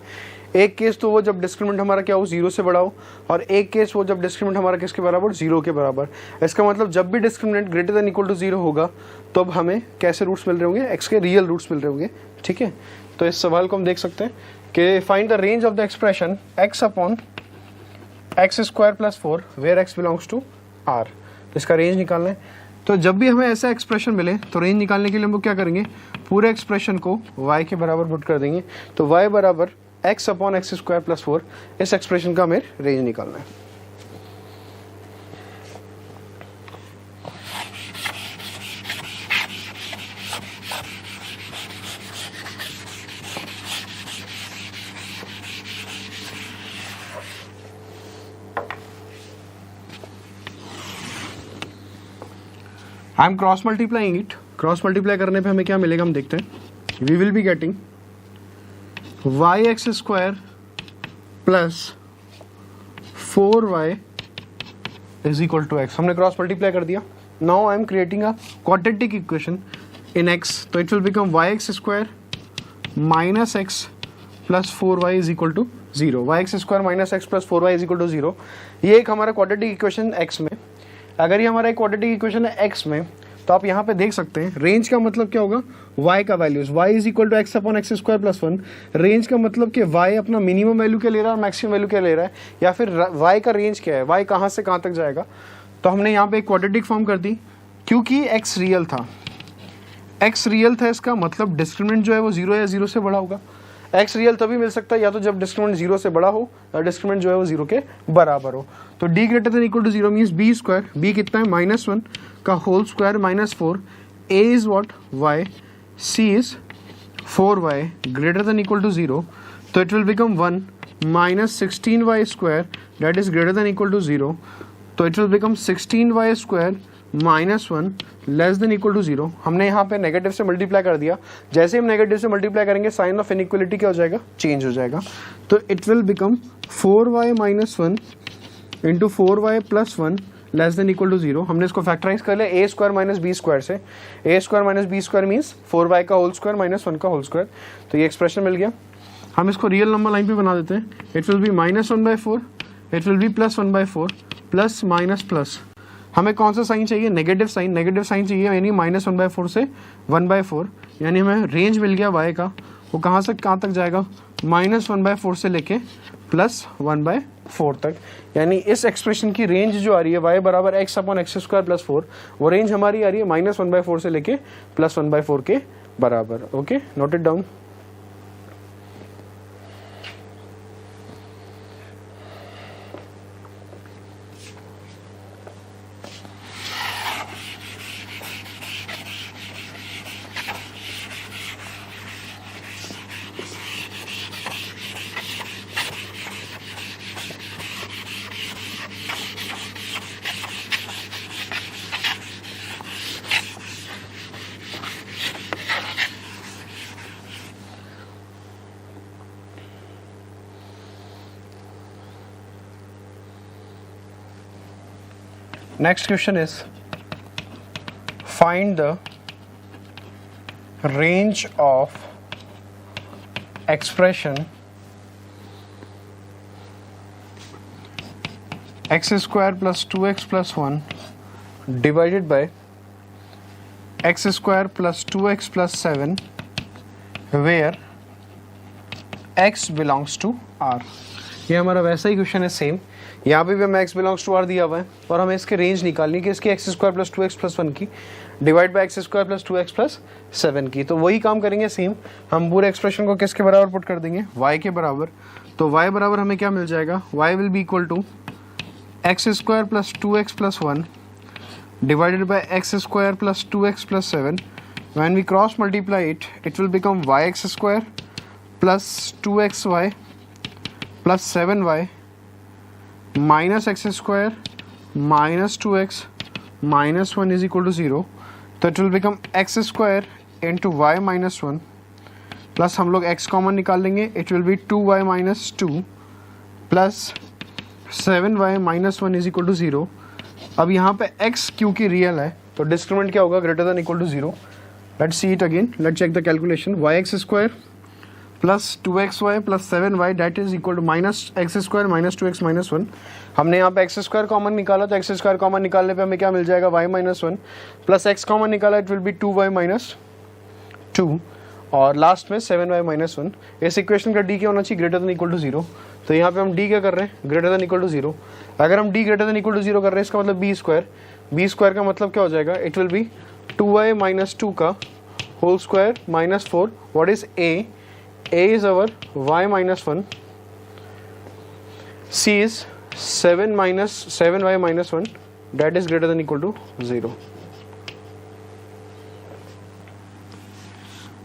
एक केस तो वो जब डिस्क्रिमिनेंट हमारा क्या हो? 0 से बड़ा हो, और एक केस वो जब डिस्क्रिमिनेंट हमारा किसके बराबर? 0 के बराबर। इसका मतलब जब भी discriminant greater than equal to 0 होगा तो अब हमें कैसे रूट्स मिल रहे होंगे? x के रियल रूट्स मिल रहे होंगे। ठीक है, तो इस सवाल को हम देख सकते हैं कि find the range of the expression x upon x square plus 4 where x belongs to r। इसका रेंज निकालना है। तो जब भी हमें ऐसा एक्सप्रेशन मिले तो रेंज निकालने के लिए हम लोग क्या करेंगे? पूरे एक्सप्रेशन को y के बराबर पुट कर देंगे। तो y बराबर x upon x square plus 4, इस एक्सप्रेशन का हमें रेंज निकालना है। I am cross multiplying it. Cross multiply करने पे हमें क्या मिलेगा? हम देखते हैं। We will be getting yx square plus 4y is equal to x। हमने क्रॉस मल्टीप्लाई कर दिया। Now I am creating a quadratic equation in x। तो it will become yx square minus x plus 4y is equal to 0। yx square minus x plus 4y is equal to 0। ये एक हमारा quadratic equation x में। अगर ये हमारा एक quadratic equation है x में, तो आप यहाँ पे देख सकते हैं रेंज का मतलब क्या होगा? y का values y is equal to x upon x square plus 1। Range का मतलब कि y अपना मिनिमम वैल्यू क्या ले रहा है और मैक्सिमम वैल्यू क्या ले रहा है, या फिर y का रेंज क्या है, y कहाँ से कहाँ तक जाएगा। तो हमने यहाँ पे एक क्वाड्रेटिक फॉर्म कर दी, क्योंकि x रियल था। x रियल था, इसका मतलब डिस्क्रिमिनेंट जो है वो 0 या 0 से बड़ा होगा। एक्स रियल तभी मिल सकता है या तो जब डिस्क्रिमिनेंट 0 से बड़ा हो या डिस्क्रिमिनेंट जो है वो 0 के बराबर हो। तो d greater than equal to 0 means b square, b कितना है -1 का whole square -4, a is what y, c is 4y greater than equal to 0, तो it will become 1 -16y square that is greater than equal to 0, तो it will become 16y square -1 less than equal to 0। हमने यहाँ पे negative से multiply कर दिया, जैसे हम नेगेटिव से मल्टीप्लाई करेंगे साइन ऑफ इनइक्वालिटी क्या हो जाएगा, चेंज हो जाएगा। तो it will become 4y -1 into 4y + 1 less than equal to 0। हमने इसको फैक्टराइज कर लिया a square minus b square से, a square minus b square means 4y का होल स्क्वायर -1 का होल स्क्वायर, तो ये एक्सप्रेशन मिल गया। हम इसको रियल नंबर लाइन पे बना देते हैं। It will B -1/4, it will B +1/4 plus minus plus. हमें कौन सा साइन चाहिए, नेगेटिव साइन, नेगेटिव साइन चाहिए यानी -1/4 से 1/4, यानी हमें रेंज मिल गया y का, वो कहाँ से कहाँ तक जाएगा, -1/4 से लेके +1/4 तक। यानी इस एक्सप्रेशन की रेंज जो आ रही है y बराबर x/x² + 4, वो रेंज हमारी आ रही है -1/4 से लेके +1/4 के बराबर। Okay, note it down. Next question is, find the range of expression x² + 2x + 1 divided by x² + 2x + 7 where x belongs to R। ये हमारा वैसा ही क्वेश्चन है सेम, यहाँ पे भी हमें x बिलोंग्स टू r दिया हुआ है और हमें इसके रेंज निकालनी है कि इसकी x² + 2x + 1 की डिवाइड बाय x² + 2x + 7 की। तो वही काम करेंगे सेम, हम पूरे एक्सप्रेशन को किसके बराबर पुट कर देंगे, y के बराबर। तो y बराबर हमें क्या मिल जाएगा, y will be equal to x² + 2x + 1 divided by x² + 2x + 7। When we cross multiply it will become yx² + 2xy + 7y -x² -2x -1 is equal to 0। तो it will become x² into y -1 plus हम लोग x common निकाल लेंगे, it will be 2y -2 plus 7y -1 is equal to 0। अब यहाँ पे x क्योंकि real है तो डिस्क्रिमिनेंट क्या होगा, greater than equal to 0। Let's see it again, let's check the calculation. yx² plus 2xy plus 7y that is equal to -x² -2x -1। हमने यहाँ पे x² कॉमन निकाला तो x² कॉमन निकालने पे हमें क्या मिल जाएगा, y -1 प्लस x कॉमन निकाला, इट विल बी 2y -2 और लास्ट में 7y -1। इस इक्वेशन का d क्या होना चाहिए, ग्रेटर देन इक्वल टू 0। तो यहाँ पे हम d क्या कर रहे हैं, ग्रेटर देन इक्वल टू 0। अगर हम d greater than equal to 0 कर रहे हैं इसका मतलब b² का मतलब क्या हो जाएगा, इट विल बी 2y -2 का whole square -4। What is a is our y -1, c is 7y -1 that is greater than equal to 0।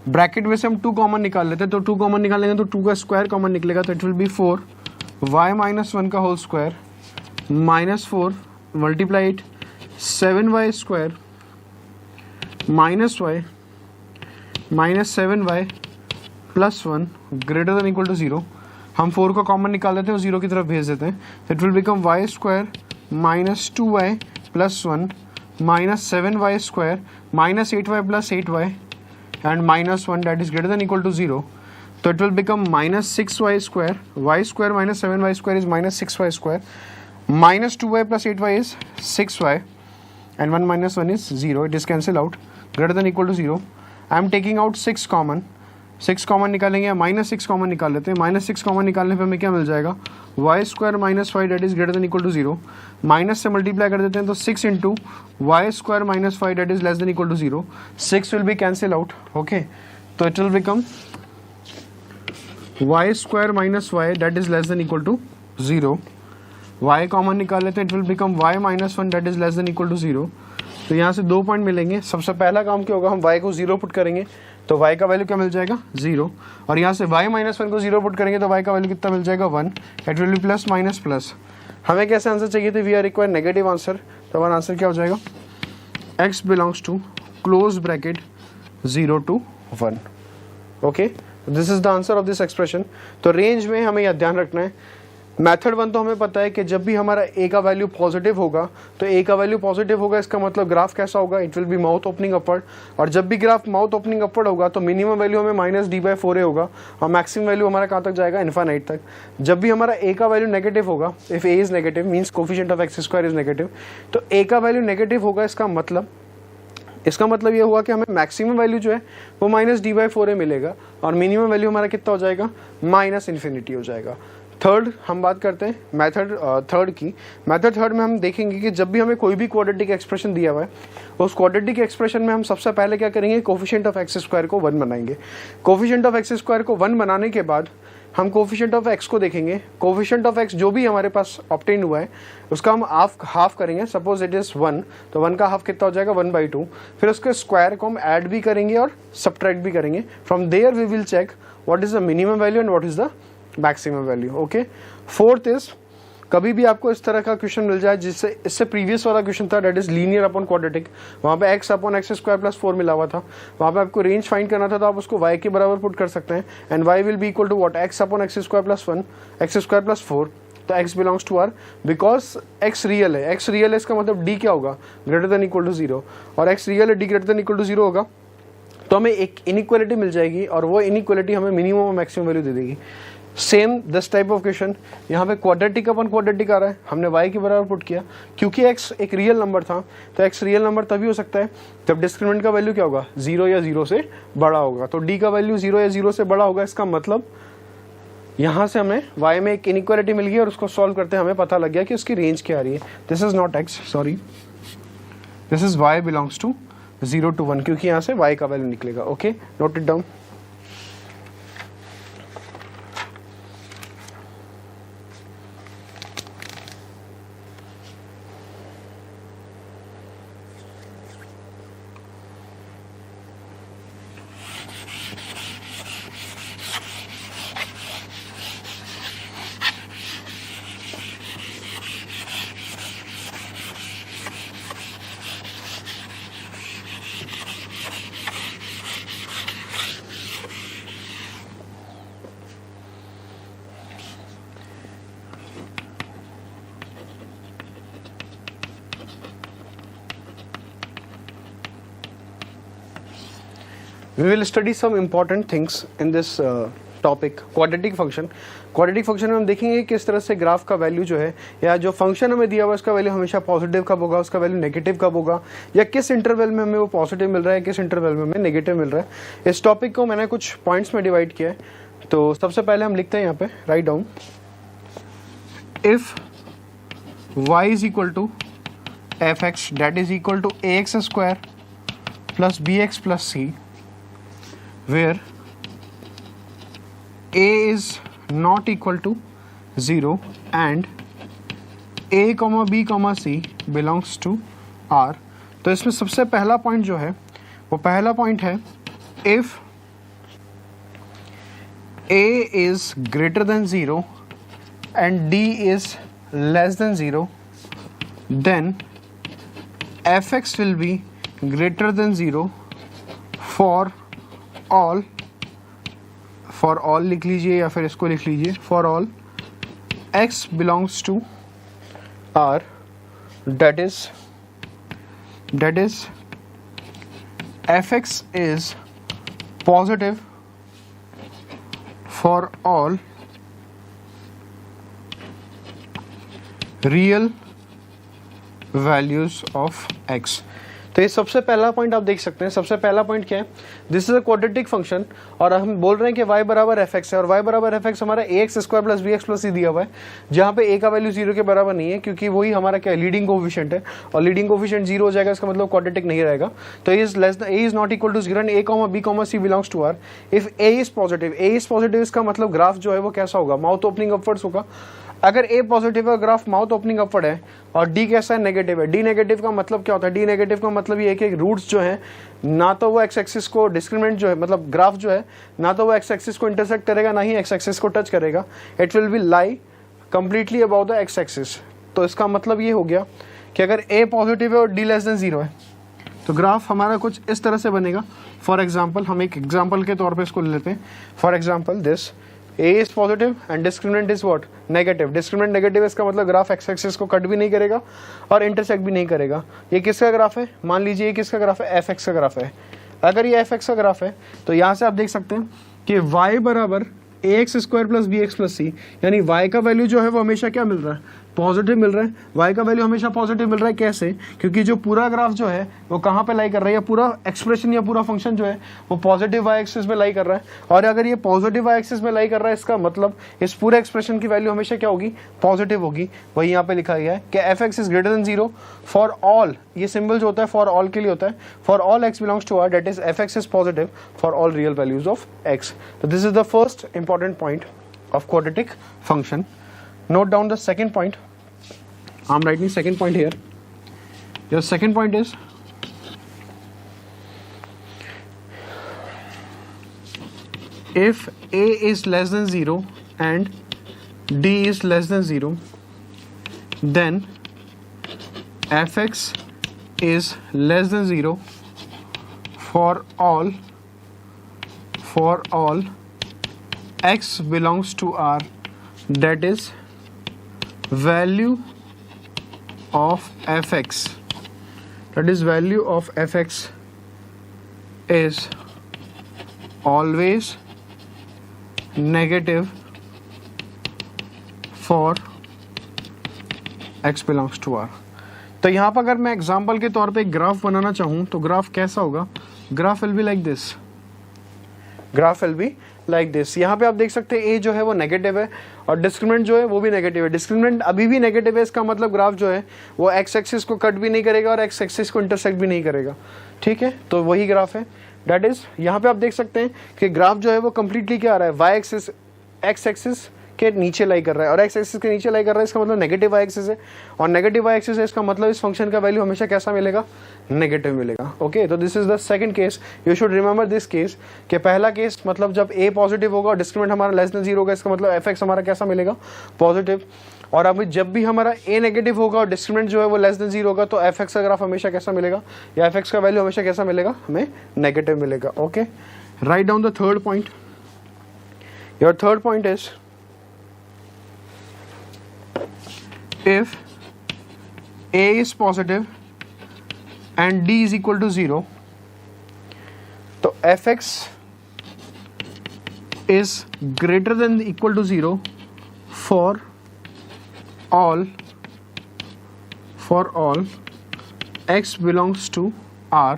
Bracket में से हम 2 कॉमन निकाल लेते हैं, तो 2 कॉमन निकालेंगे तो 2 का स्क्वायर कॉमन निकलेगा, तो इट विल बी 4y -1 का whole square -4 multiply it 7y square -y -7y +1 greater than equal to 0। हम 4 को कॉमन निकाल लेते हैं और 0 की तरफ भेज देते हैं, it will become y² -2y +1 -7y square -8y +8y and -1 that is greater than equal to 0। तो it will become -6y square, y² -7y square is -6y square -2y +8y is 6y and 1 - 1 is 0, it is cancel out, greater than equal to 0। I am taking out 6 common, 6 common निकालेंगे या -6 common निकाल लेते हैं। -6 common निकालने पे हमें क्या मिल जाएगा, y² -5 that is greater than equal to 0। Minus से मल्टीप्लाई कर देते हैं तो 6 into y² -5 that is less than equal to 0। 6 will be cancel out. Okay, तो it will become y square minus y that is less than equal to 0, y common निकाल लेते हैं, it will become y minus 1 that is less than equal to 0। तो यहाँ से 2 point मिलेंगे। सबसे पहला काम क्या होगा, हम y को 0 पुट करेंगे तो y का वैल्यू क्या मिल जाएगा 0, और यहाँ से y माइनस 1 को 0 पुट करेंगे तो y का वैल्यू कितना मिल जाएगा 1, it will be plus minus plus. हमें कैसे आंसर चाहिए थे, we are require negative answer, तो हमारा आंसर क्या हो जाएगा, x belongs to close bracket 0 to 1। Okay, this is the answer of this expression. तो रेंज में हमें यह ध्यान रखना है, मेथड 1 तो हमें पता है कि जब भी हमारा a का वैल्यू पॉजिटिव होगा तो a का वैल्यू पॉजिटिव होगा, इसका मतलब ग्राफ कैसा होगा, it will be mouth opening upward, और जब भी ग्राफ माउथ ओपनिंग अपवर्ड होगा तो मिनिमम वैल्यू हमें माइनस d/4a होगा और मैक्सिमम वैल्यू हमारा कहाँ तक जाएगा, इन्फाइनाइट तक। जब भी हमारा a का वैल्यू नेगेटिव होगा, if a is negative means coefficient of x square is negative, तो a का वैल्यू नेगेटिव होगा, इसका मतलब ये हुआ कि हमें मैक्सिमम वैल्यू जो है वो माइनस d/4a मिलेगा और मिनिमम वैल्यू हमारा कितना हो जाएगा, माइनस इन्फिनिटी हो जाएगा। थर्ड हम बात करते हैं मेथड थर्ड की। मेथड थर्ड में हम देखेंगे कि जब भी हमें कोई भी क्वाड्रेटिक एक्सप्रेशन दिया हुआ है, उस क्वाड्रेटिक एक्सप्रेशन में हम सबसे पहले क्या करेंगे, कोफिशिएंट ऑफ एक्स स्क्वायर को 1 बनाएंगे। कोफिशिएंट ऑफ एक्स स्क्वायर को 1 बनाने के बाद हम कोफिशिएंट ऑफ एक्स को देखेंगे। कोफिशिएंट ऑफ एक्स जो भी हमारे पास ऑब्टेन हुआ है उसका हम हाफ करेंगे, सपोज इट इज 1, तो 1 का हाफ कितना हो जाएगा, 1/2। फिर उसके स्क्वायर को हम ऐड भी करेंगे और सब्ट्रैक्ट भी करेंगे। From there we will check what is the minimum value and what is the maximum value. Okay, fourth is, कभी भी आपको इस तरह का क्वेश्चन मिल जाए जिससे इससे प्रीवियस वाला क्वेश्चन था that is linear upon quadratic, वहाँ पे x upon x square plus 4 मिला हुआ था, वहाँ पे आपको रेंज फाइंड करना था तो आप उसको y के बराबर पुट कर सकते हैं, and y will be equal to what, x upon x square plus 1, x square plus 4। तो x belongs to r because x real है, x रियल है इसका मतलब d क्या होगा, ग्रेटर देन इक्वल टू 0, और x रियल है, d greater than equal to 0 होगा, तो हमें एक इनइक्वालिटी मिल जाएगी और वो इनइक्वालिटी हमें मिनिमम और मैक्सिमम वैल्यू दे देगी। Same this type of question, यहाँ पे क्वाड्रेटिक अपन क्वाड्रेटिक आ रहा है, हमने y के बराबर पुट किया, क्योंकि x एक रियल नंबर था तो x रियल नंबर तभी हो सकता है जब डिस्क्रिमिनेंट का वैल्यू क्या होगा, 0 या 0 से बड़ा होगा। तो d का वैल्यू 0 या 0 से बड़ा होगा, इसका मतलब यहाँ से हमें y में एक इनइक्वालिटी मिल गई और उसको सॉल्व करते हमें पता लग गया कि उसकी रेंज क्या आ रही है। This is not x, sorry, this is y belongs to 0 to 1, क्योंकि यहाँ से y का वैल्यू निकलेगा। Okay, note it down. We will study some important things in this topic, quadratic function. Quadratic function में हम देखेंगे किस तरह से ग्राफ का वैल्यू जो है, या जो फंक्शन हमें दिया हुआ है उसका वैल्यू हमेशा पॉजिटिव कब होगा, उसका वैल्यू नेगेटिव कब होगा, या किस इंटरवल में हमें वो पॉजिटिव मिल रहा है, किस इंटरवल में हमें नेगेटिव मिल रहा है। इस टॉपिक को मैंने कुछ पॉइंट्स में डिवाइड किया है। तो सबसे पहले हम लिखते हैं यहाँ पे, write down, if y is equal to fx that is equal to ax square plus bx plus c, where a is not equal to 0 and a, b, c belongs to R। तो इसमें सबसे पहला point जो है वो पहला point है, if a is greater than 0 and d is less than 0, then fx will be greater than 0 for all लिख लीजिए या फिर इसको लिख लीजिए, for all x belongs to R, that is fx is positive for all real values of x। तो ये सबसे पहला पॉइंट आप देख सकते हैं। सबसे पहला पॉइंट क्या है, this is a quadratic function और हम बोल रहे हैं कि y बराबर एफ एक्स है और y बराबर एफ एक्स हमारा a x square plus b x plus c दिया हुआ है, जहाँ पे a का वैल्यू 0 के बराबर नहीं है क्योंकि वही हमारा क्या लीडिंग कोफिशिएंट है और लीडिंग कोफिशिएंट 0 हो जाएगा, इसका मतलब क्वाड्रेटिक नहीं रहेगा। तो a is not equal to 0 and a, b, c belongs to r if a is positive इसका मतलब ग्राफ जो है वो कैसा होगा, माउथ ओपनिंग अपवर्ड्स होगा। अगर a पॉजिटिव है, ग्राफ माउथ ओपनिंग अपवर्ड है और d कैसा है, नेगेटिव है। d नेगेटिव का मतलब क्या होता है, d नेगेटिव का मतलब ये है कि रूट्स जो है ना तो वो x एक्सिस को डिस्क्रिमिनेंट जो है मतलब ग्राफ जो है ना तो वो x एक्सिस को इंटरसेक्ट करेगा ना ही x एक्सिस को टच करेगा, it will B lie completely about the x axis. तो इसका मतलब ये हो गया कि अगर a पॉजिटिव है और d लेस देन 0 है तो ग्राफ हमारा कुछ इस तरह से बनेगा। फॉर एग्जाम्पल हम एक एग्जाम्पल के तौर पे इसको ले लेते हैं। For example this a is positive and discriminant is what, negative. Discriminant negative है, इसका मतलब ग्राफ एक्स एक्सिस को कट भी नहीं करेगा और इंटरसेक्ट भी नहीं करेगा। ये किसका ग्राफ है, मान लीजिए ये किसका ग्राफ है, एफ एक्स का ग्राफ है। अगर ये एफ एक्स का ग्राफ है तो यहाँ से आप देख सकते हैं कि y बराबर a x square plus b x plus c, यानी y का वैल्यू जो है वो हमेशा क्या मिल रहा है, पॉजिटिव मिल रहा है। y का वैल्यू हमेशा पॉजिटिव मिल रहा है, कैसे, क्योंकि जो पूरा ग्राफ जो है वो कहाँ पे लाई कर रहा है, या पूरा एक्सप्रेशन या पूरा फंक्शन जो है वो पॉजिटिव y एक्सिस में लाई कर रहा है। और अगर ये पॉजिटिव y एक्सिस में लाई कर रहा है इसका मतलब इस पूरे एक्सप्रेशन की वैल्यू हमेशा क्या होगी, पॉजिटिव होगी। वही यहाँ पे लिखा गया है कि f x is greater than 0 for all, ये सिंबल जो होता है फॉर ऑल के लिए होता है, for all x belongs to R, that is f x is positive for all real values of x. तो this is the first important point of quadratic function. Note down the second point. I'm writing second point here. Your second point is if a is less than 0 and d is less than 0, then fx is less than 0 for all x belongs to R, that is value of fx, that is value of fx is always negative for x belongs to R। तो यहाँ पर अगर मैं example के तौर पे एक graph बनाना चाहूँ तो ग्राफ कैसा होगा, graph will be like this, graph will be like this. यहाँ पे आप देख सकते हैं a जो है वो नेगेटिव है और डिस्क्रिमिनेंट जो है वो भी नेगेटिव है। डिस्क्रिमिनेंट अभी भी नेगेटिव है, इसका मतलब ग्राफ जो है वो x एक्सिस को कट भी नहीं करेगा और x एक्सिस को इंटरसेक्ट भी नहीं करेगा। ठीक है, तो वही ग्राफ है, दैट इज यहाँ पे आप देख सकते हैं कि ग्राफ जो है वो कम्प्लीटली क्या आ रहा है, y एक्सिस x एक्सिस के नीचे लाई कर रहा है और x एक्सिस के नीचे लाई कर रहा है, इसका मतलब नेगेटिव y एक्सिस है और नेगेटिव y एक्सिस है, इसका मतलब इस फंक्शन का वैल्यू हमेशा कैसा मिलेगा, नेगेटिव मिलेगा। ओके, तो this is the second case, you should remember this case कि पहला केस मतलब जब a पॉजिटिव होगा और डिस्क्रिमिनेंट हमारा लेस देन 0 होगा, इसका मतलब f x हमारा कैसा मिलेगा, पॉजिटिव। और अभी जब भी हमारा a नेगेटिव होगा और डिस्क्रिमिनेंट जो है वो लेस देन 0 होगा तो f x का ग्राफ हमेशा कैसा मिलेगा, या f x का वैल्यू हमेशा कैसा मिलेगा, हमें नेगेटिव मिलेगा। Okay, write down the third point. Your third point is if a is positive and d is equal to 0, तो fx is greater than equal to 0 for all x belongs to R,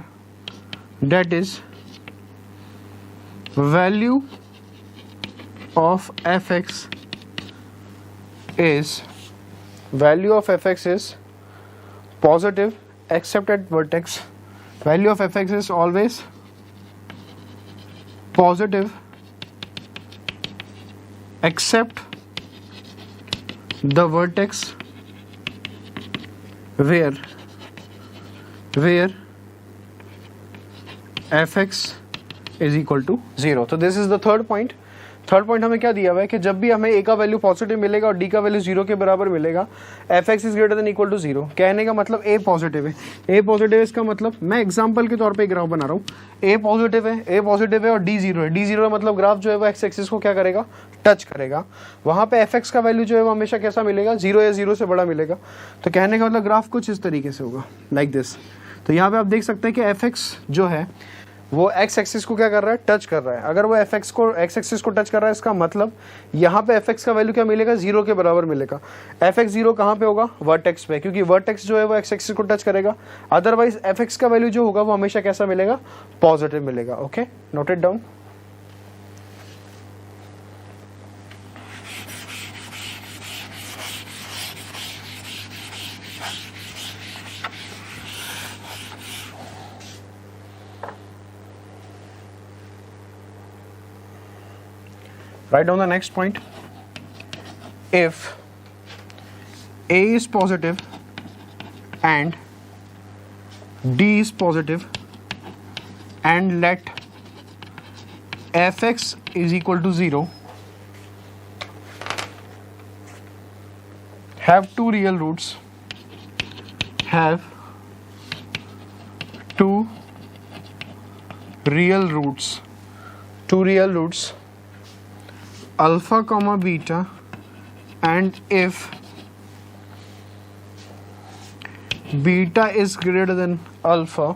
that is value of fx is positive except at vertex. Value of fx is always positive except the vertex where fx is equal to 0. So this is the third point. Third point हमें क्या दिया हुआ है कि जब भी हमें a का वैल्यू पॉजिटिव मिलेगा और d का वैल्यू 0 के बराबर मिलेगा, f x is greater than equal to 0। कहने का मतलब a पॉजिटिव है, a पॉजिटिव है, इसका मतलब मैं एग्जांपल के तौर पे ग्राफ बना रहा हूँ, a पॉजिटिव है और d 0 है, d 0 है मतलब ग्राफ जो है वो x एक्सिस को क्या करेगा, टच करेगा। वहाँ पे एफ एक्स का वैल्यू जो है वो हमेशा कैसा मिलेगा, 0 या 0 से बड़ा मिलेगा। तो कहने का मतलब ग्राफ कुछ इस तरीके से होगा, लाइक दिस। तो यहाँ पे आप देख सकते हैं कि एफ एक्स जो है वो एक्स एक्सिस को क्या कर रहा है, टच कर रहा है। अगर वो एफ एक्स एक्सिस को टच कर रहा है, इसका मतलब यहाँ पे एफ एक्स का वैल्यू क्या मिलेगा, 0 के बराबर मिलेगा। एफ एक्स 0 कहाँ पे होगा, वर्टेक्स पे, क्योंकि वर्टेक्स जो है वो एक्स एक्सिस को टच करेगा। अदरवाइज एफ एक्स का वैल्यू जो होगा वो हमेशा कैसा मिलेगा, पॉजिटिव मिलेगा। Okay, note it down. Write down the next point. If A is positive and D is positive and let fx is equal to 0, have two real roots, have two real roots alpha comma beta, and if beta is greater than alpha,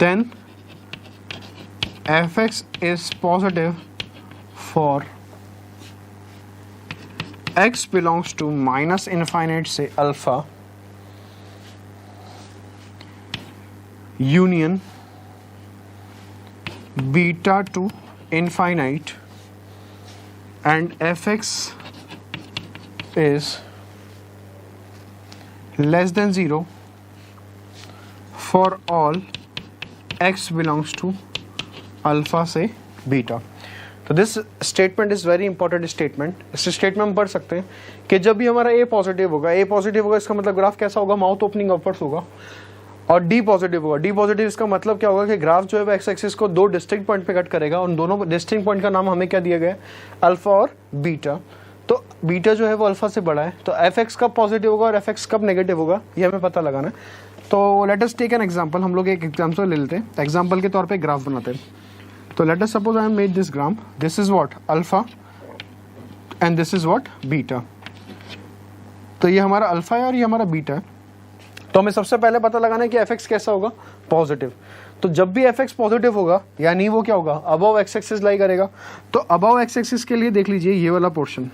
then fx is positive for x belongs to minus infinite से alpha union beta to infinite, and fx is less than 0 for all x belongs to alpha से beta। तो this statement is very important statement. इस statement में हम पढ़ सकते हैं कि जब भी हमारा a पॉजिटिव होगा, इसका मतलब ग्राफ कैसा होगा, माउथ ओपनिंग अपवर्ड्स होगा। और डी पॉजिटिव होगा, डी पॉजिटिव इसका मतलब क्या होगा कि ग्राफ जो है वो एक्स एक्सिस को दो डिस्टिंक्ट पॉइंट पे कट करेगा, और दोनों डिस्टिंक्ट पॉइंट का नाम हमें क्या दिया गया है, अल्फा और बीटा। तो बीटा जो है वो अल्फा से बड़ा है, तो एफ एक्स कब पॉजिटिव होगा और एफ एक्स कब नेगेटिव होगा, ये हमें पता लगाना है। तो let us take an example, हम लोग एक एग्जांपल ले लेते हैं, एग्जांपल के तौर पे ग्राफ बनाते हैं। तो let us suppose I am made this graph, this is what alpha and this is what beta. तो ये हमारा अल्फा है और ये हमारा बीटा है। तो हमें सबसे पहले पता लगाना है कि एफ एक्स कैसा होगा, पॉजिटिव। तो जब भी एफ एक्स पॉजिटिव होगा यानी वो क्या होगा, अबव एक्स एक्सिस लाई करेगा। तो अबव एक्स एक्सिस के लिए देख लीजिए ये वाला portion,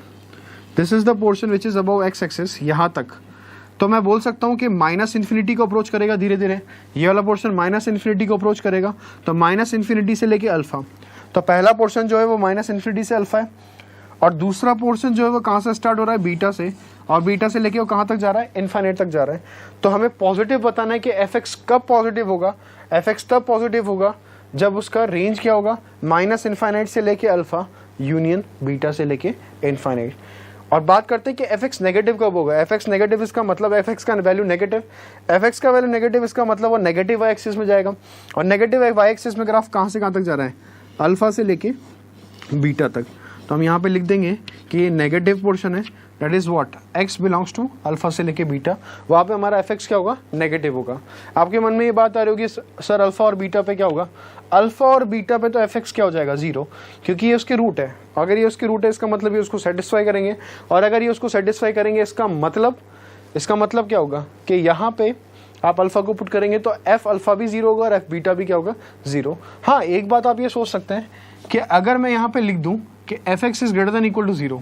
this is the portion which is above x axis, यहाँ तक। तो मैं बोल सकता हूँ कि माइनस इन्फिनिटी को अप्रोच करेगा धीरे धीरे, ये वाला पोर्शन माइनस इन्फिनिटी को अप्रोच करेगा। तो माइनस इन्फिनिटी से लेके अल्फा, तो पहला पोर्शन जो है वो माइनस इन्फिनिटी से अल्फा है, और दूसरा पोर्शन जो है वो कहाँ से स्टार्ट हो रहा है, बीटा से, और बीटा से लेके वो कहाँ तक जा रहा है, इनफाइनाइट तक जा रहा है। तो हमें पॉजिटिव बताना है कि एफ एक्स कब पॉजिटिव होगा। एफ एक्स तब पॉजिटिव होगा जब उसका रेंज क्या होगा, माइनस इनफाइनाइट से लेके अल्फा यूनियन बीटा से लेके इनफाइनाइट। और बात करते हैं कि एफ एक्स नेगेटिव कब होगा। एफ एक्स नेगेटिव इसका मतलब एफ एक्स का वैल्यू नेगेटिव, एफ एक्स का वैल्यू नेगेटिव इसका मतलब वो नेगेटिव वाई एक्सिस में जाएगा, और नेगेटिव वाई एक्सिस में ग्राफ कहाँ से कहाँ तक जा रहा है, अल्फा से लेके बीटा तक। तो हम यहाँ पे लिख देंगे कि ये नेगेटिव पोर्शन है, that is what x belongs to alpha से लेके बीटा, वहाँ पे हमारा एफ एक्स क्या होगा, नेगेटिव होगा। आपके मन में ये बात आ रही होगी सर अल्फा और बीटा पे क्या होगा, अल्फा और बीटा पे तो एफ एक्स क्या हो जाएगा, 0, क्योंकि ये उसके रूट है। अगर ये उसके रूट है इसका मतलब ये उसको सेटिस्फाई करेंगे, और अगर ये उसको सेटिस्फाई करेंगे इसका मतलब क्या होगा कि यहाँ पे आप अल्फा को पुट करेंगे तो एफ अल्फा भी 0 होगा और एफ बीटा भी क्या होगा, 0। हाँ, एक बात आप ये सोच सकते हैं कि अगर मैं यहाँ पे लिख दूं कि f x is greater than equal to 0,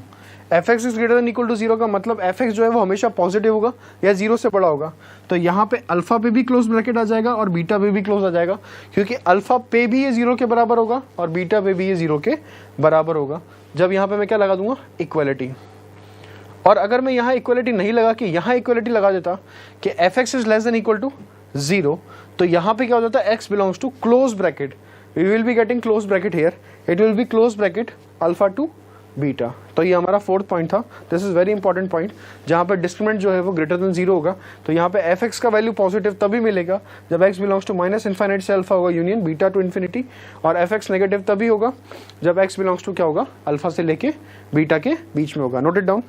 f x is greater than equal to 0 का मतलब एफ एक्स जो है वो हमेशा पॉजिटिव होगा या 0 से बड़ा होगा। तो यहाँ पे अल्फा पे भी क्लोज ब्रैकेट आ जाएगा और बीटा पे भी क्लोज आ जाएगा, क्योंकि अल्फा पे भी ये 0 के बराबर होगा और बीटा पे भी ये 0 के बराबर होगा। जब यहाँ पे मैं क्या लगा दूंगा, इक्वलिटी। और अगर मैं यहाँ इक्वलिटी नहीं लगा कि यहाँ इक्वलिटी लगा देता कि f x is less than equal to 0, तो यहाँ पे क्या हो जाता है, x belongs to close bracket, we will be getting close bracket here, it will be close bracket alpha to beta. तो ये हमारा फोर्थ पॉइंट था, this is very important point, जहाँ पे डिस्क्रिमिनेंट जो है वो ग्रेटर देन 0 होगा। तो यहाँ पे एफ एक्स का वैल्यू पॉजिटिव तभी मिलेगा जब x belongs to minus infinite से अल्फा होगा यूनियन बीटा टू इन्फिनिटी, और एफ एक्स नेगेटिव तभी होगा जब एक्स बिलोंग्स टू क्या होगा, अल्फा से लेके बीटा के बीच में होगा। Note it down.